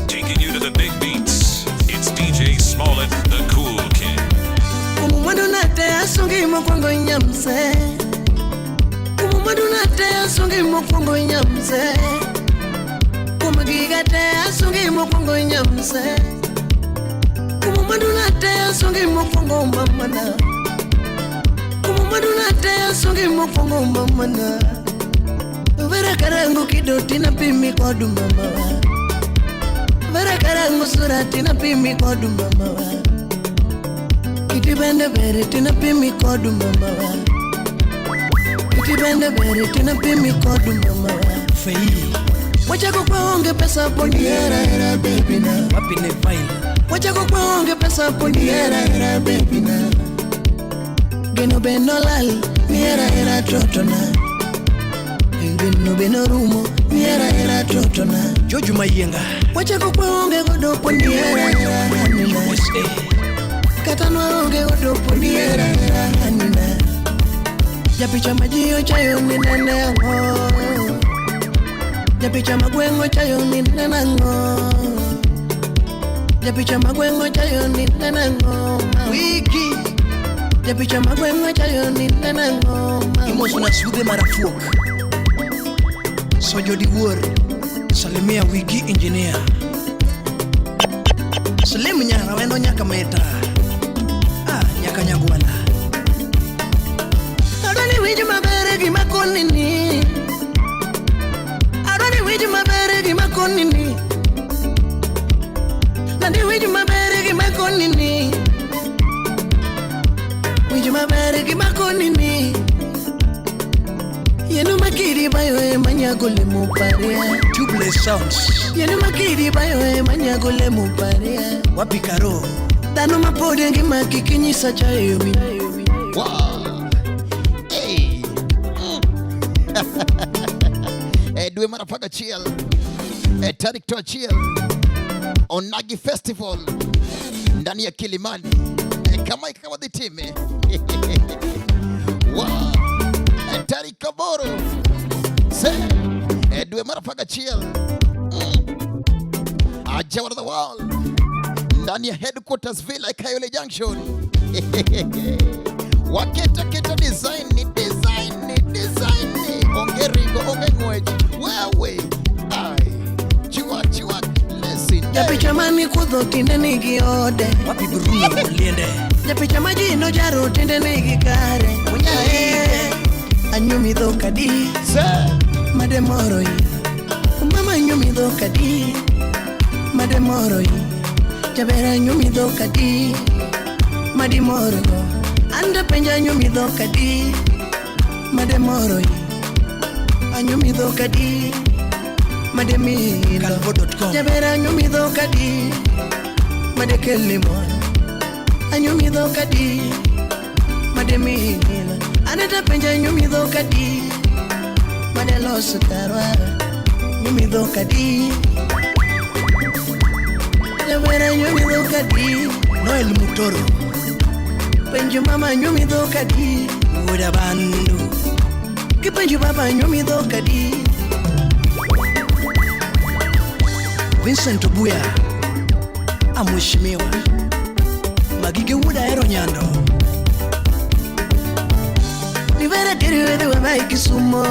Taking you to the big beats. It's DJ Smollet, the cool kid. Umumadunate asungi mokongo nyamse. Umumadunate asungi mokongo nyamse. Umagigate asungi mokongo nyamse. Umumadunate asungi mokongo mamana. Umumadunate asungi mokongo mamana. Vera karangu kidoti na pimi kodu mama. Vera karangu surati na pimi kodu mama. Kitibende bere tina pimi kodu mama. Kitibende bere tina pimi kodu mama. Fei wacha kuonge pesa poni era baby na. Wapi ne file wacha kuonge pesa poni era baby na. Geno benolal ni era trotona. Geno benorumo ni era trotona. Joju mayenga wacha kuonge godo poni era USA. Katano onge godo poni era anina. Japicha majio chayo ni nenengo. Japicha magwengo chayo ni nenengo. Japicha magwengo chayo ni nenengo. Wiki Japicha magwengo chayo ni nenengo. Imoso na sude marafuok. Sojo di wor Salimia Wiki engineer. Salim nyara wendo nyaka meta. Nyaka nyagwala. Adoni wiji mabere gi makonini. Adoni wiji mabere gi makonini. Nandi wiji mabere gi makonini. Wiji mabere gi makonini. Yenu makiri bayo manyagole muparia. Tubeless sounds. Yenu makiri bayo manyagole muparia. Wapi karo Dano mapode ngi makikinyisa chayo mi. Wow. Hey. Dwe marafaga chill. Tarik to chill. Onagi Festival. Ndani ya Kilimani. Kama the team. Wow. Tarik Kaboro. Say. Dwe marafaga chill. Ajawa of the world. Ndani ya headquarters Villa Kayole Junction. Waketa keta design ni. Ongeringo ongengweji. Wewe. Ai. Chua. Listen. Japicha mani kudho tinde nigi ode. Wapi Bruno liende. Japicha majino jaro tinde nigi kare. Anyumi dho kadi. Mademoroi. Mama anyumi dho kadi. Mademoroi. Jabera nyumi dho kadi. Madimoro. Anda penja nyumi dho kadi. Mademoroi. Anyumi dho kadi. Mademilo. Calvo.com. Jabera nyumi dho kadi. Madekelimon. Anyumi dho kadi. Mademilo. Anda penja nyumi dho kadi. Madelos karwa. Nyumi dho kadi. Jabera nyumi dho kadi. Noel Mutoro. Penju mama nyumi dho kadi. Uda bandu. Kipenju baba nyumi dho kadi. Vincent Obuya amheshimiwa. Magige Uda ero nyando. Nivera teri wedu wa maiki sumo.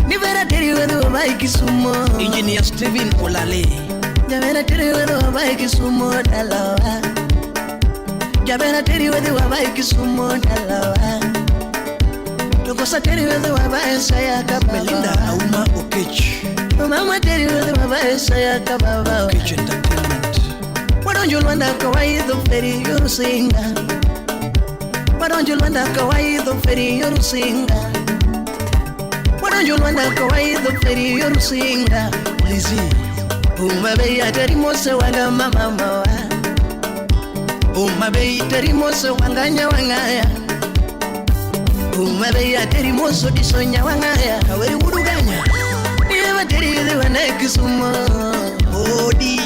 Nivera teri wedu wa maiki sumo. Engineer Steven Olale. Javera teri wedu wa maiki sumo dalawa. Javera teri wedu wa maiki sumo dalawa. Tokosa teri wedu wa maiki saya kababa. Melinda Auma Okech. Mama teri wedu wa maiki saya kababa. Okech Entertainment. Wadonjo lwanda kawaii dho feri yurusinga. Wadonjo Luanda kawaidho feri yorusinga. Wadonjo Luanda kawaidho feri yorusinga. Lizzy Umabe atari mose wanga mama mawa. Umabe atari mose wanga nyawangaya. Umabe atari mose disonya wangaya. Aweri wuduganya. Niva teri the wane Kisumo. Odi.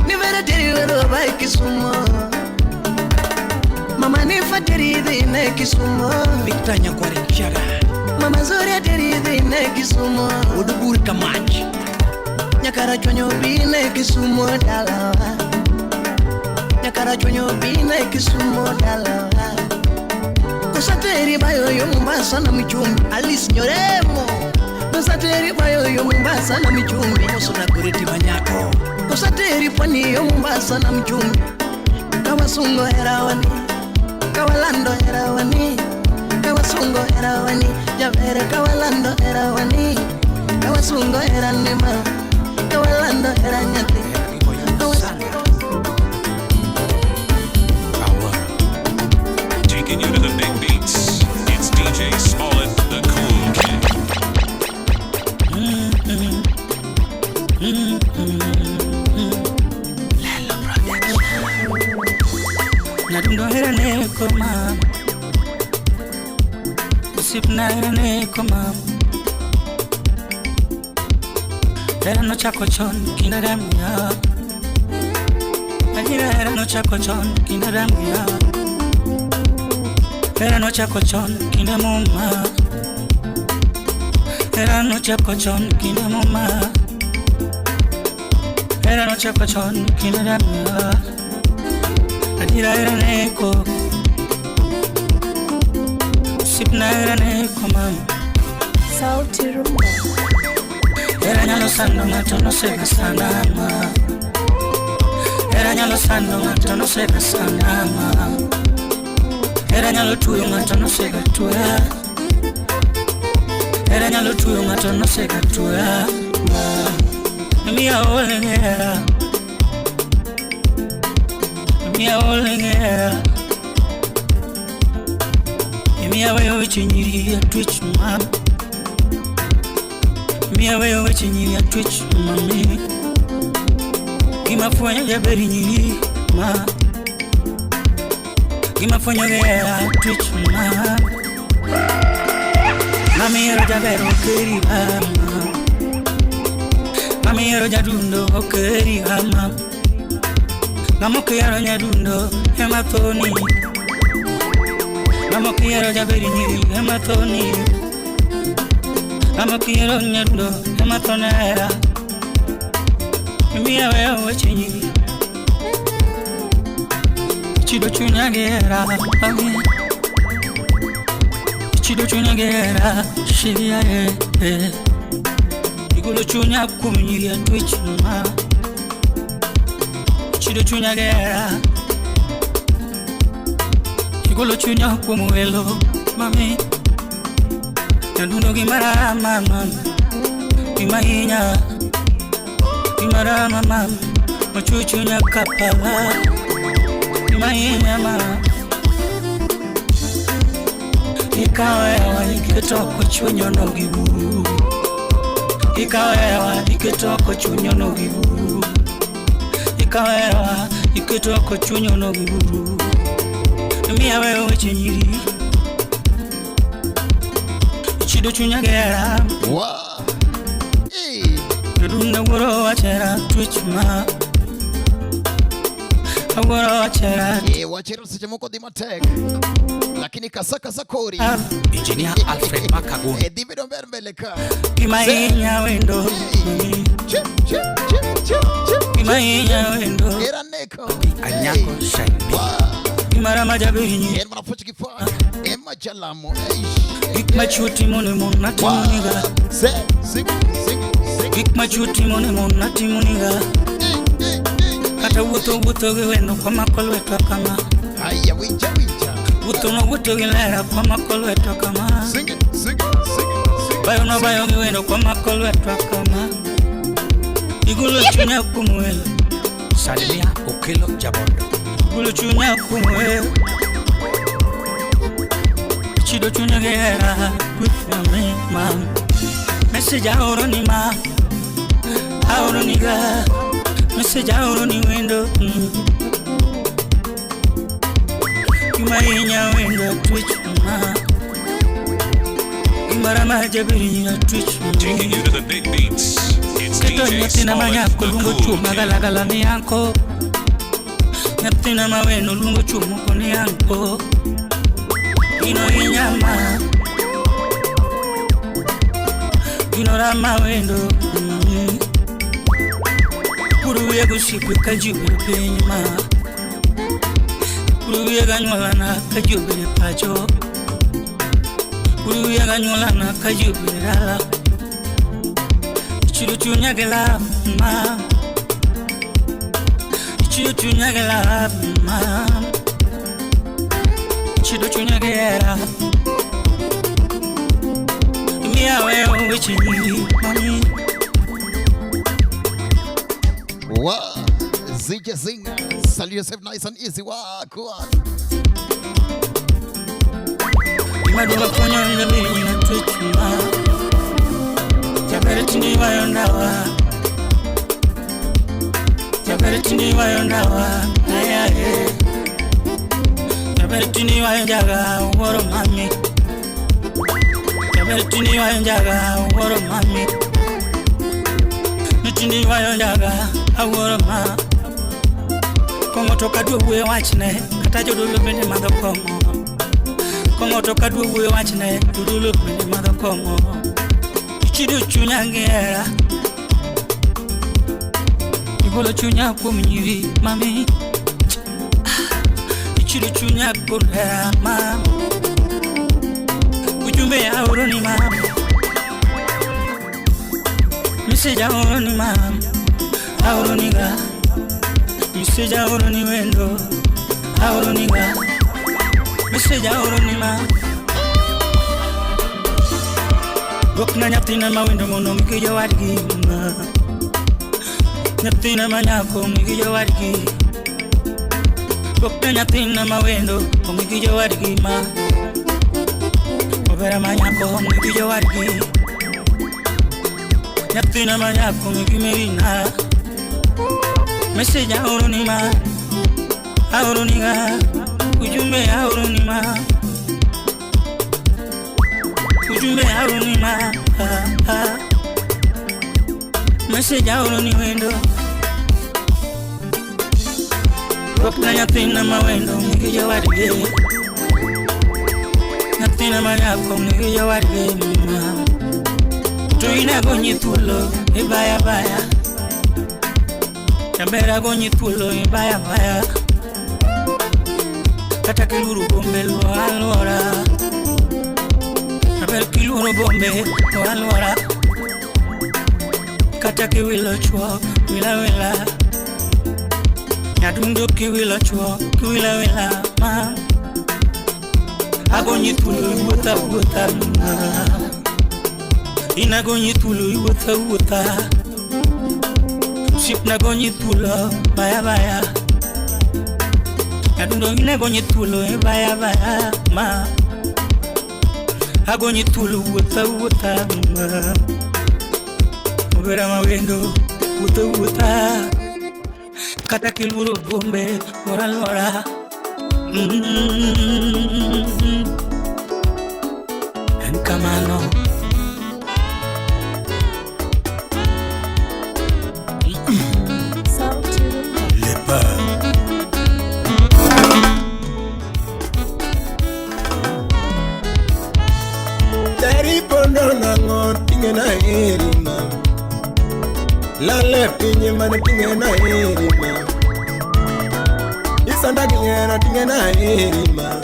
Niva teri the wane Kisumo. Mama nifa teri the ne Kisumo. Victanya kwari chaga. Mama zori teri the ne Kisumo. Uduburi kamachi. Nyakara chonyo bine Kisumo dalawa. Nyakara chonyo bine Kisumo dalawa. Kusateri bayo yo Mombasa na michumbi. Alice Nyoremo. Kusateri bayo yo Mombasa na michumbi. Osuna kureti manyako. Kusateri pwani yo Mombasa na michumbi. Kawasungo herawani. Kawalando herawani. Kawasungo herawani. Javere kawalando herawani. Kawasungo heranima. Kawalando heranyate. Taking you to the big beats. It's DJ Smollet, the cool kid. Nadundo herane koma. Usip na herane koma. Era no chako chon kinadamia. Era no chako chon kinadamia. Era no chako chon kinamuma. Era no chako chon kinamuma. Era no chako chon kinadamia. Era neko. Sipna era neko mam. Sauti Rumba. Era nyalo sando matono sega sanama. Era nyalo sando matono sega sanama. Era nyalo tuyo matono sega tuya. Era nyalo tuyo matono sega tuya. Mia olengera. Mia olengera. Mia wewe chinyiri ya twitch mam. Mia wewe chinyiri ya twitch mami. Kimafanya jaberi nyiri ma. Kimafanya gera twitch ma. Mami ero jabero keri ama. Mami ero jadundo okeri ama. Namoke ero jadundo hematoni. Namoke ero jaberi nyiri hematoni. Namoke ero jadundo hematonera. Mia wewe chinyiri. Chido chunyagera mami. Chido chunyagera shiria Igulo chunya kumnyiri ya twitch ma. Chido chunyagera. Igulo chunya kumwelo mami. Nadundo gimara mama. Gimahinya. Gimara mama. Machuchunya kapala. Gimahinya mama. Ikawewa ikitoko chunyo no giburu. Ikawewa ikitoko chunyo no giburu. Ikawewa ikitoko chunyo no giburu. Mia wewe chinyiri. Chido chunyagera. Wow. Hey. Nadunda woro wachera twitch ma. Woro wachera. Wachera sijamuko dimatek. Lakini kasaka sakori. Engineer Alfred Makagun. Divido mbeleka. Kimainya wendo. Kimainya wendo. Era neko. Anyako Shine. Kimara majabinyi. Era manafuchi kifaa. Emma Jalamo. Machuti mone monati muniga. Sing. Machuti mone monati muniga. Kata wuto geweno kwa makolo wetu kama. Aya winja. Wuto no wuto gilera kwa makolo wetu kama. Sing it. Bayo no bayo geweno kwa makolo wetu kama. Igulo chunya kumwelo. Salimia Okelo Jabondo. Igulo chunya kumwelo. Chido chunya gera with me, mom. Message out ni ma, out ni ga. Message out ni window. Imainya window twitch ma. Imarama jabiri na twitch. Taking you to the big beats. It's DJ Smollet, the cool kid. Magala ni yanko. Nyatina maweno lungo chumu koni yanko. Ino inyama. Ino rama wendo. Kuruwe gushipu kajubile penyima. Kuruwe ganyolana kajubile pacho. Kuruwe ganyolana kajubile rala. Chiru chunyagela ma. Chiru chunyagela ma. Chiru chunyagela. Miawe wichini mami. Wow, Zija Zinga, salute yourself nice and easy. Wow, go on. Madula ponya na bini na tuchuma. Jabere tini wayondawa. Jabere tini wayondawa. Ayaye. Jabere tini wayonjaga woro mami. Jabere tini wayonjaga woro mami. Nitini wayonjaga aworo ma. Kongo toka duwe wachne katajo dulu bende manga kongo. Kongo toka duwe wachne dulu bende manga kongo. Chidu chunya ngera. Igolo chunya kumnyiri mami. Chidu chunya kurera mama. Ujumbe ya uroni mama. Message ya uroni mama. Auroni ga. Message ya uroni wendo. Auroni ga. Message ya uroni mama. Gokna nyatina mawendo mono mikijo wadgi ma. Nyatina manyako mikijo wadgi. Gokna nyatina mawendo mikijo wadgi ma. Obera manyako mikijo wadgi. Nyatina manyako mikimerina. Message ya uroni ma. Auroni ga. Ujumbe ya uroni ma. Ujumbe haruni ma. Message haruni wendo. Wakna nyatina mawendo mkija warige. Nyatina manyako mkija warige ma. Tuina gonyi tulo ibaya baya. Yambera gonyi tulo ibaya baya. Kata kiluru bombe alora. Abel kiluru bombe alora. Kata kiwilo chwo wila. Nyadungo kiwilo chwo wila ma. Agonyi tulu buta ma. Ina gonyi tulu buta. Ship na gonyi tulu baya. Nyadungo ina gonyi tulu baya ma. Agonyi tulu buta ma. Obera mawendo buta. Kata kiluru bombe lora. And come on. Na erima lale pinye mane pinye na erima isanda pinye na erima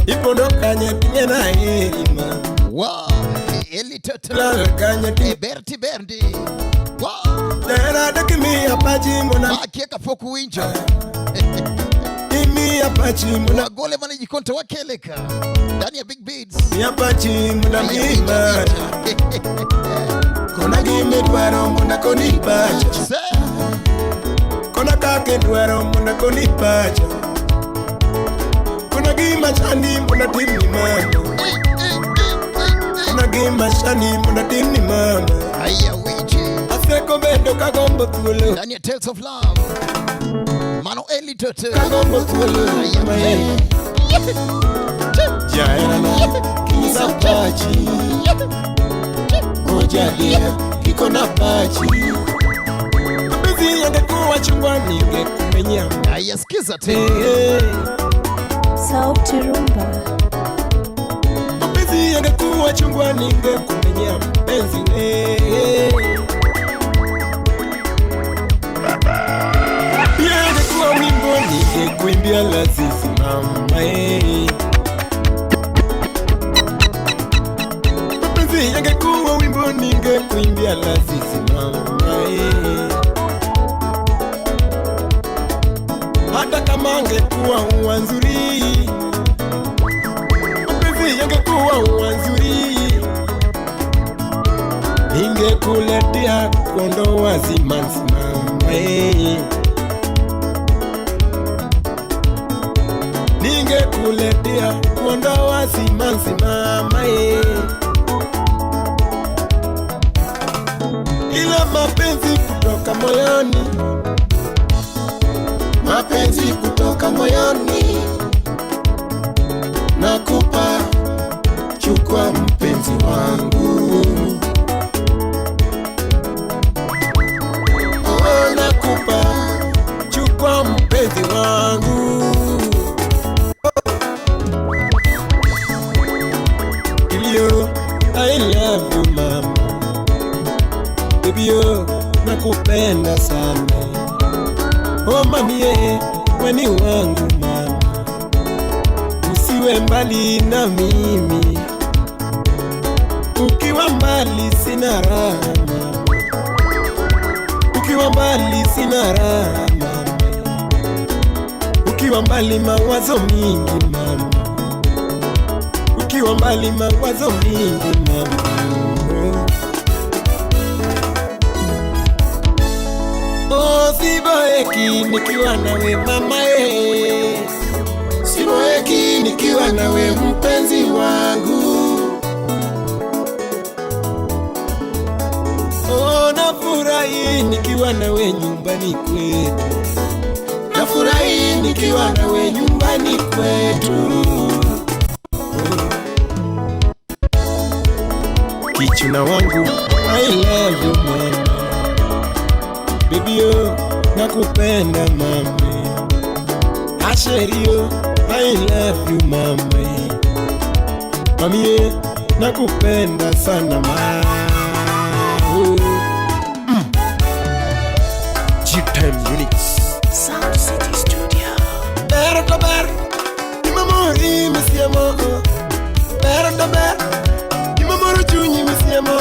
ipondo kanye pinye na erima. Wow, eli lale kanye berti berdi. Wow, tera de kimi apachi mona akieka foku winjo kimi apachi mona gole mane jikonta wakeleka ndani ya big beats ya apachi mona miba. Kona gime dwaro mona koni pacha. Kona kake dwaro mona koni pacha. Kona gima chandi mona timi ni munadini mama. Aya wiji. Aseko bedo kagombo tulo. Daniel Tales of Love. Mano Eli Tote. Kagombo tulo. Aya mae. Jaira na kisa pachi. Ojade kiko na pachi. Mapenzi yangekuwa chungwa ningekumenya. Aya sikiza te. Sauti rumba. Mapenzi yangekuwa chungwa ningekumenya mpenzi. Yangekuwa wimbo ningekuimbia lazizi mama. Mapenzi yangekuwa wimbo ningekuimbia lazizi mama. Hata kama angekuwa ua nzuri, mapenzi yangekuwa ua nzuri, ningekuletea kondoa zimanzi mama. Ningekuletea kondoa zimanzi mama. Ila mapenzi kutoka moyoni, mapenzi kutoka moyoni, nakupa, chukua mpenzi wangu. Oh, nakupa, chukua mpenzi wangu. Ilio, I love you mama. Baby yo, nakupenda sana. Oh mamie, weni wangu mama. Usiwe mbali na mimi. Ukiwa mbali sina raha mama. Ukiwa mbali sina raha mama. Ukiwa mbali mawazo mingi mama. Ukiwa mbali mawazo mingi mama. Oh, siboeki nikiwa nawe mama. Siboeki nikiwa nawe mpenzi wangu. Oh, nafurahi nikiwa nawe nyumbani kwetu. Nafurahi nikiwa nawe nyumbani kwetu. Kichuna wangu, I love you mama. Baby yo, nakupenda mama. Asheri yo, I love you mama. Mami, nakupenda sana mama. G-Time Unix Sound City Studio. Bero to ber, imamori misiamo. Bero to ber, imamoro chunyi misiamo.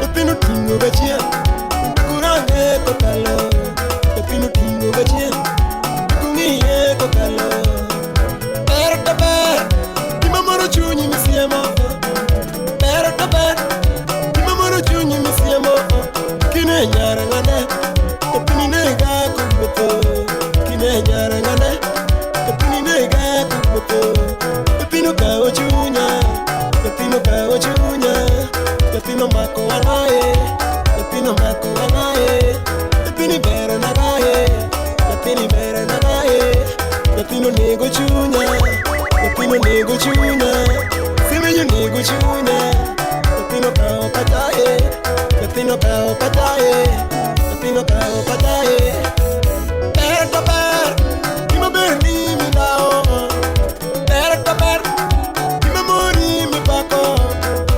Opino tingo bechia. Kurane kokalo, opino tingo bechia. Kungiye kokalo. Bero to ber, imamoro chunyi misiamo. Bero to ber, imamoro chunyi misiamo. Kine nyara ngane, opini nega kuboto. Kine nyara ngane, opini nega kuboto. Opino kawo chunya, opino kawo chunya. Opino mako wanae, opino mako wanae. Opini bere nagae, opini bere nagae. Opino nego chunya, opino nego chunya. Simenyo nego chunya, opino kawo patae. Opino kawo patae, opino kawo patae. Bere to ber, ima berni mi nao. Bere to ber, ima mori mi pako.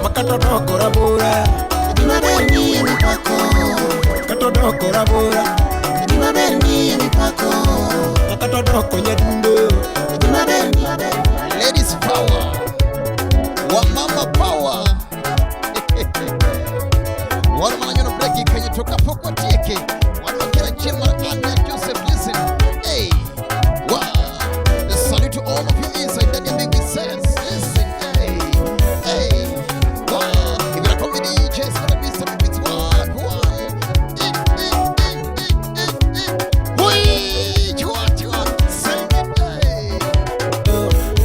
Makato doko rabura, ima berni mi pako. Makato doko rabura, ima berni mi pako. Makato doko nyadundo, ima berni. Ladies power. Wamama power. One man you know breaking can you talk up for take? One man can chill man and Joseph listen. Hey, wow. The salute to all of you inside that big says. Listen, hey, hey, wow. If you're coming DJ, it's gonna be some bits one. Wait, you want, sing it, hey.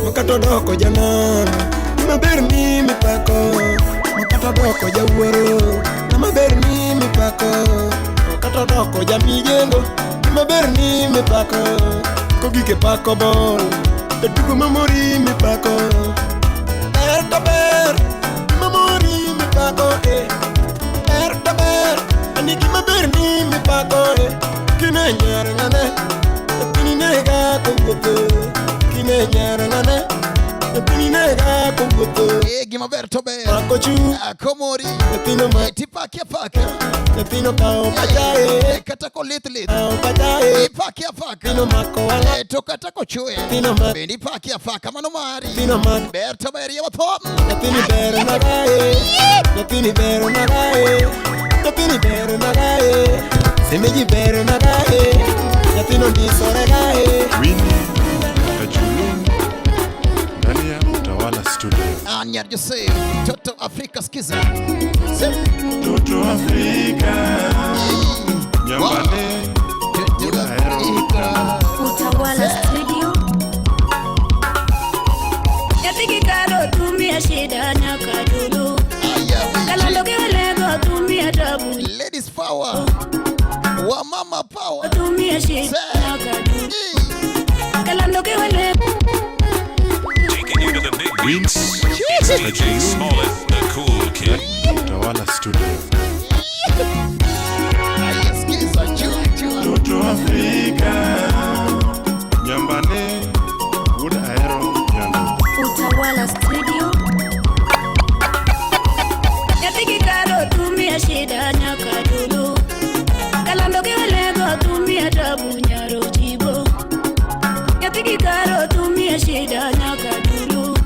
Makato doko janam, ima berni mi pako. Makato kata doko jawuoro nama ber ni mipako kata doko jamijengo nama ber ni mipako kogike pako bol tugo memori mipako ber to ber memori mipako ber to ber aniki maber ni mipako kine nyar ngane kine ga kubuto kine nyar ngane Pinega kumbuto Gima berto ber Akochu Akomori Pino ma Tipakia paka Pino kao pajae Katako lit Kao pajae Tipakia paka Pino mako wala Tokatako chue Pino ma Bendi pakia paka manomari Pino ma Berto ber yawa top Pini bero nagae Pini bero nagae Pini bero nagae Semeji bero nagae Pino disore gae Winnie Ajudo ndani ya Utawala Studio. Anya Jose Toto Afrika skiza Toto Afrika Nyambane Utawala Studio. Yatiki karo tumia shida nyakadulu. Kalaloge walego tumia tabu. Ladies power Wamama power Tumia shida nyakadulu. Kalaloge walego. Taking you to the big beats, it's DJ Smollet, the cool kid. Utawala Studio. Toto Afrika Nyambane Wood Aero Nyando. Utawala Studio. Yatiki karo tumia shida nyakadulu. Kalaloge walego tumia tabu nyaro jibo. Yatiki karo tumia shida nyakadulu.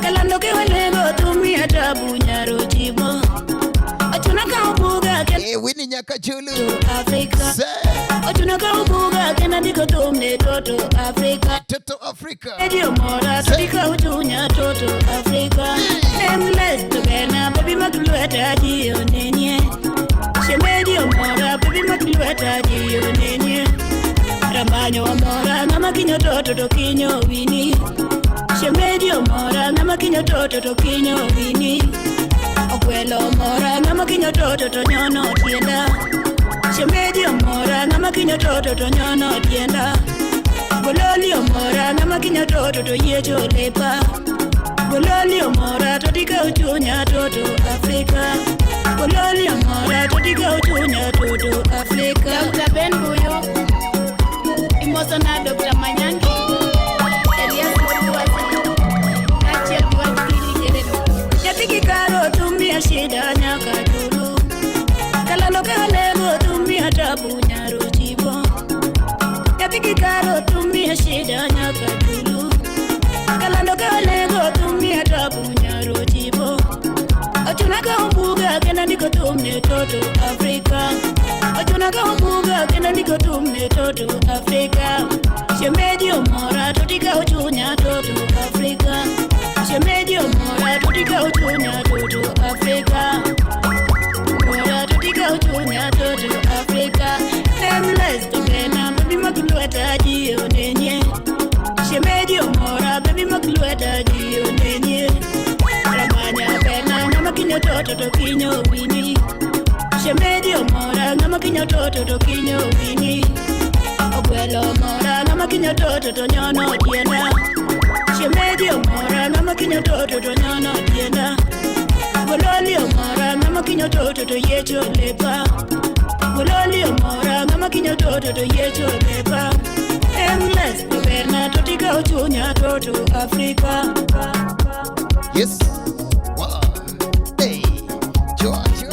Kalaloge walego tumia tabu nyaro jibo. Achuna kaubuga Winnie Nyakajulu Afrika. Achuna kaubuga kena diko tumne Toto Afrika. Toto Afrika Edio mora tadika utunya Toto Afrika. Nameless to bena baby maglueta dio nenye. Shemedio mora baby maglueta dio nenye. Rambanyo mora ngama kinyo Toto to kinyo wini. Shemedio mora ngama kinyo Toto to kinyo wini. Okwelo mora ngama kinyo Toto to nyono tienda. Shemedio mora ngama kinyo Toto to nyono tienda. Gololi mora ngama kinyo Toto to yecho lepa. Gololi mora totika uchunya Toto Afrika. Gololi mora totika uchunya Toto Afrika. Dr. Ben Buyo Imosona Dr. Manyangi Elias Mwazi Rachel Mwazi Keredo. Yatiki karo tumia shida nyakadulu. Kalaloge walego tumia tabu nyaro jibo. Yatiki karo tumia shida nyakadulu. Kalaloge walego tumia tabu nyaro jibo. Achuna kaubuga kena niko tumne Toto Afrika. Achuna kaubuga kena niko tumne Toto Afrika. Shemedio mora totika uchunya Toto Afrika. Shemedio mora totika uchunya Toto Afrika. Mora totika uchunya Toto Afrika. Nameless to bena baby maglueta dio nenye. Shemedio mora baby maglueta dio nenye. Ramanya bena ngama kinyo Toto to kinyo wini. Shemedio mora ngama kinyo Toto to kinyo wini. Okwelo mora ngama kinyo Toto to nyono tienda. Shemedio mora ngama kinyo Toto to nyono tienda. Gololi mora ngama kinyo Toto to yecho lepa. Gololi mora ngama kinyo Toto to yecho lepa. Endless to berna totika uchunya Toto Afrika. Yes wow. Hey George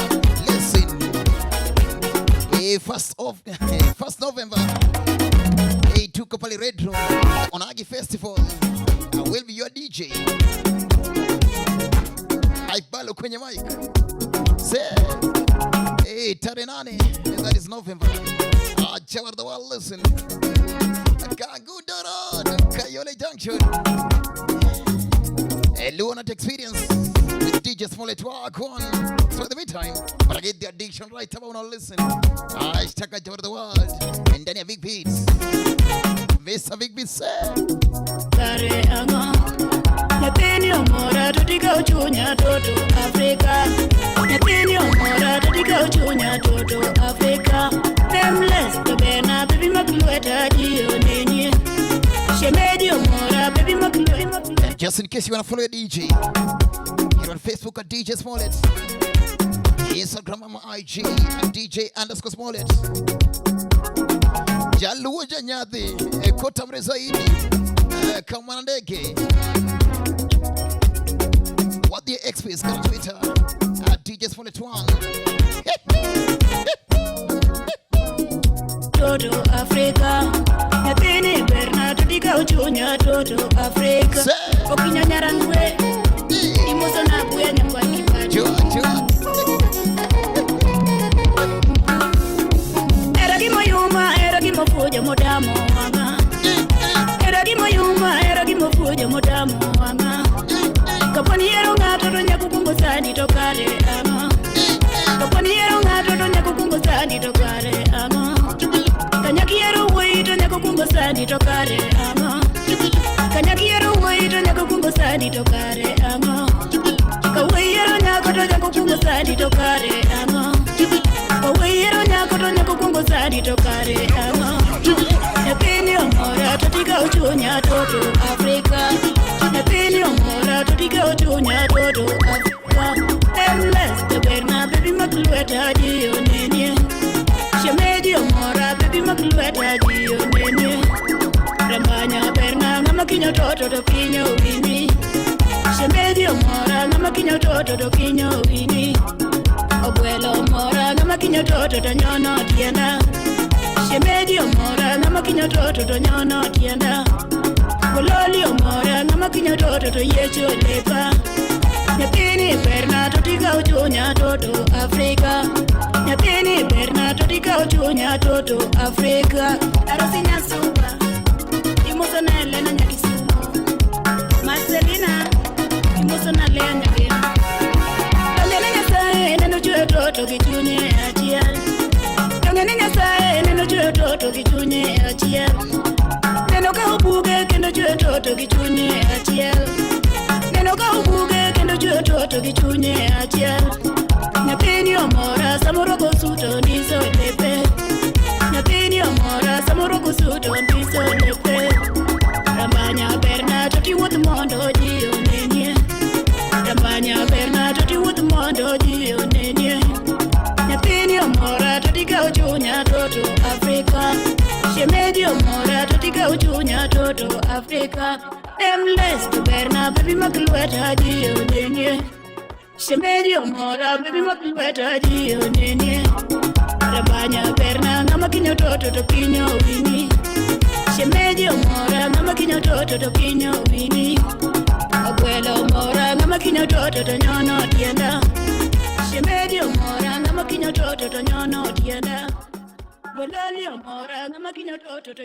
listen first November hey tuko pale Red Room on Agi Festival. I will be your DJ Aibalo kwenye mic say hey tarehe 8 that is November Jawar the world listen Kangundo Road Kayole Junction Luonat experience with DJ Smollet Wagwan. So in the meantime, but I get the addiction right about now listen. I stuck over the world and then a big beats. Mr. Big Bise. Kare anga. Nyatini omora tutika uchunya toto Africa. Nyatini omora tutika uchunya toto Africa. Nameless tobena baby maklueta dio nenye. Shemedi omora baby maklueta. Just in case you want to follow a DJ, here on Facebook at DJ Smollet, Instagram and IG at DJ_Smollet. Jaluo Janyadi, Kota Mrezaidi, Kamanandeke. What the XP is on Twitter at DJ Smollet1. Toto Africa. Nyatini berna tutika uchunya toto Africa. Okinya nyarangwe. Imoso na kuya nyangwa kipacho. Eragimo yuma, eragimo fuja modamo wanga. Eragimo yuma, eragimo fuja modamo wanga. Kaponi yero ngato tonya kukungo sani tokare ama. Kaponi yero ngato tonya kukungo sani tokare ama. Kanyakiero wait on yako kungo sani tokare ama. Kanyakiero wait on yako kungo sani tokare ama. Kawaiero nyako to yako kungo sani tokare ama. Kawaiero nyako to yako kungo sani tokare ama. Nyapini omora tutika uchunya toto Africa. Nyapini omora tutika uchunya toto Africa. Nameless taberna baby maklueta dio nenye. Shemedi omora baby maklueta dio nenye. Rambanya berna ngama kinyo toto to kinyo wini. Shemedi omora ngama kinyo toto to kinyo wini. Obuelo omora ngama kinyo toto to nyono tienda. Shemedi omora ngama kinyo toto to nyono tienda. Bololi omora ngama kinyo toto to yecho lepa. Nyatini berna totika uchunya toto Africa. Nyatini berna totika uchunya toto Africa. Arosi nyasuba Imoso na elena nyakisumo Marcelina Imoso na lea nyakina Yongene nyasae neno chue toto kichunye achiel. Yongene nyasae neno chue toto kichunye achiel. Neno ka ubuge kendo chue toto kichunye achiel. Neno ka ubuge kendo chue toto kichunye achiel. Nyathini omora samoro kosuto ndiso lepe. Nyathini omora samoro kosuto ndiso lepe. Rambanya berna toti wuoth mondo ji onenie. Rambanya berna toti wuoth mondo ji onenie. Nyathini omora totika uchunya toto Africa. Shemedi omora totika uchunya toto Africa. Nameless berna baby maklueta ji onenie. Shemedi omora baby maklueta ji onenie. Rambanya berna ngama kinyo toto to kinyo wini. Shemedi omora ngama kinyo toto to kinyo wini. Abuelo omora ngama kinyo toto to nyono tienda. Shemedi omora ngama kinyo toto to nyono tienda. Bololi omora ngama kinyo toto to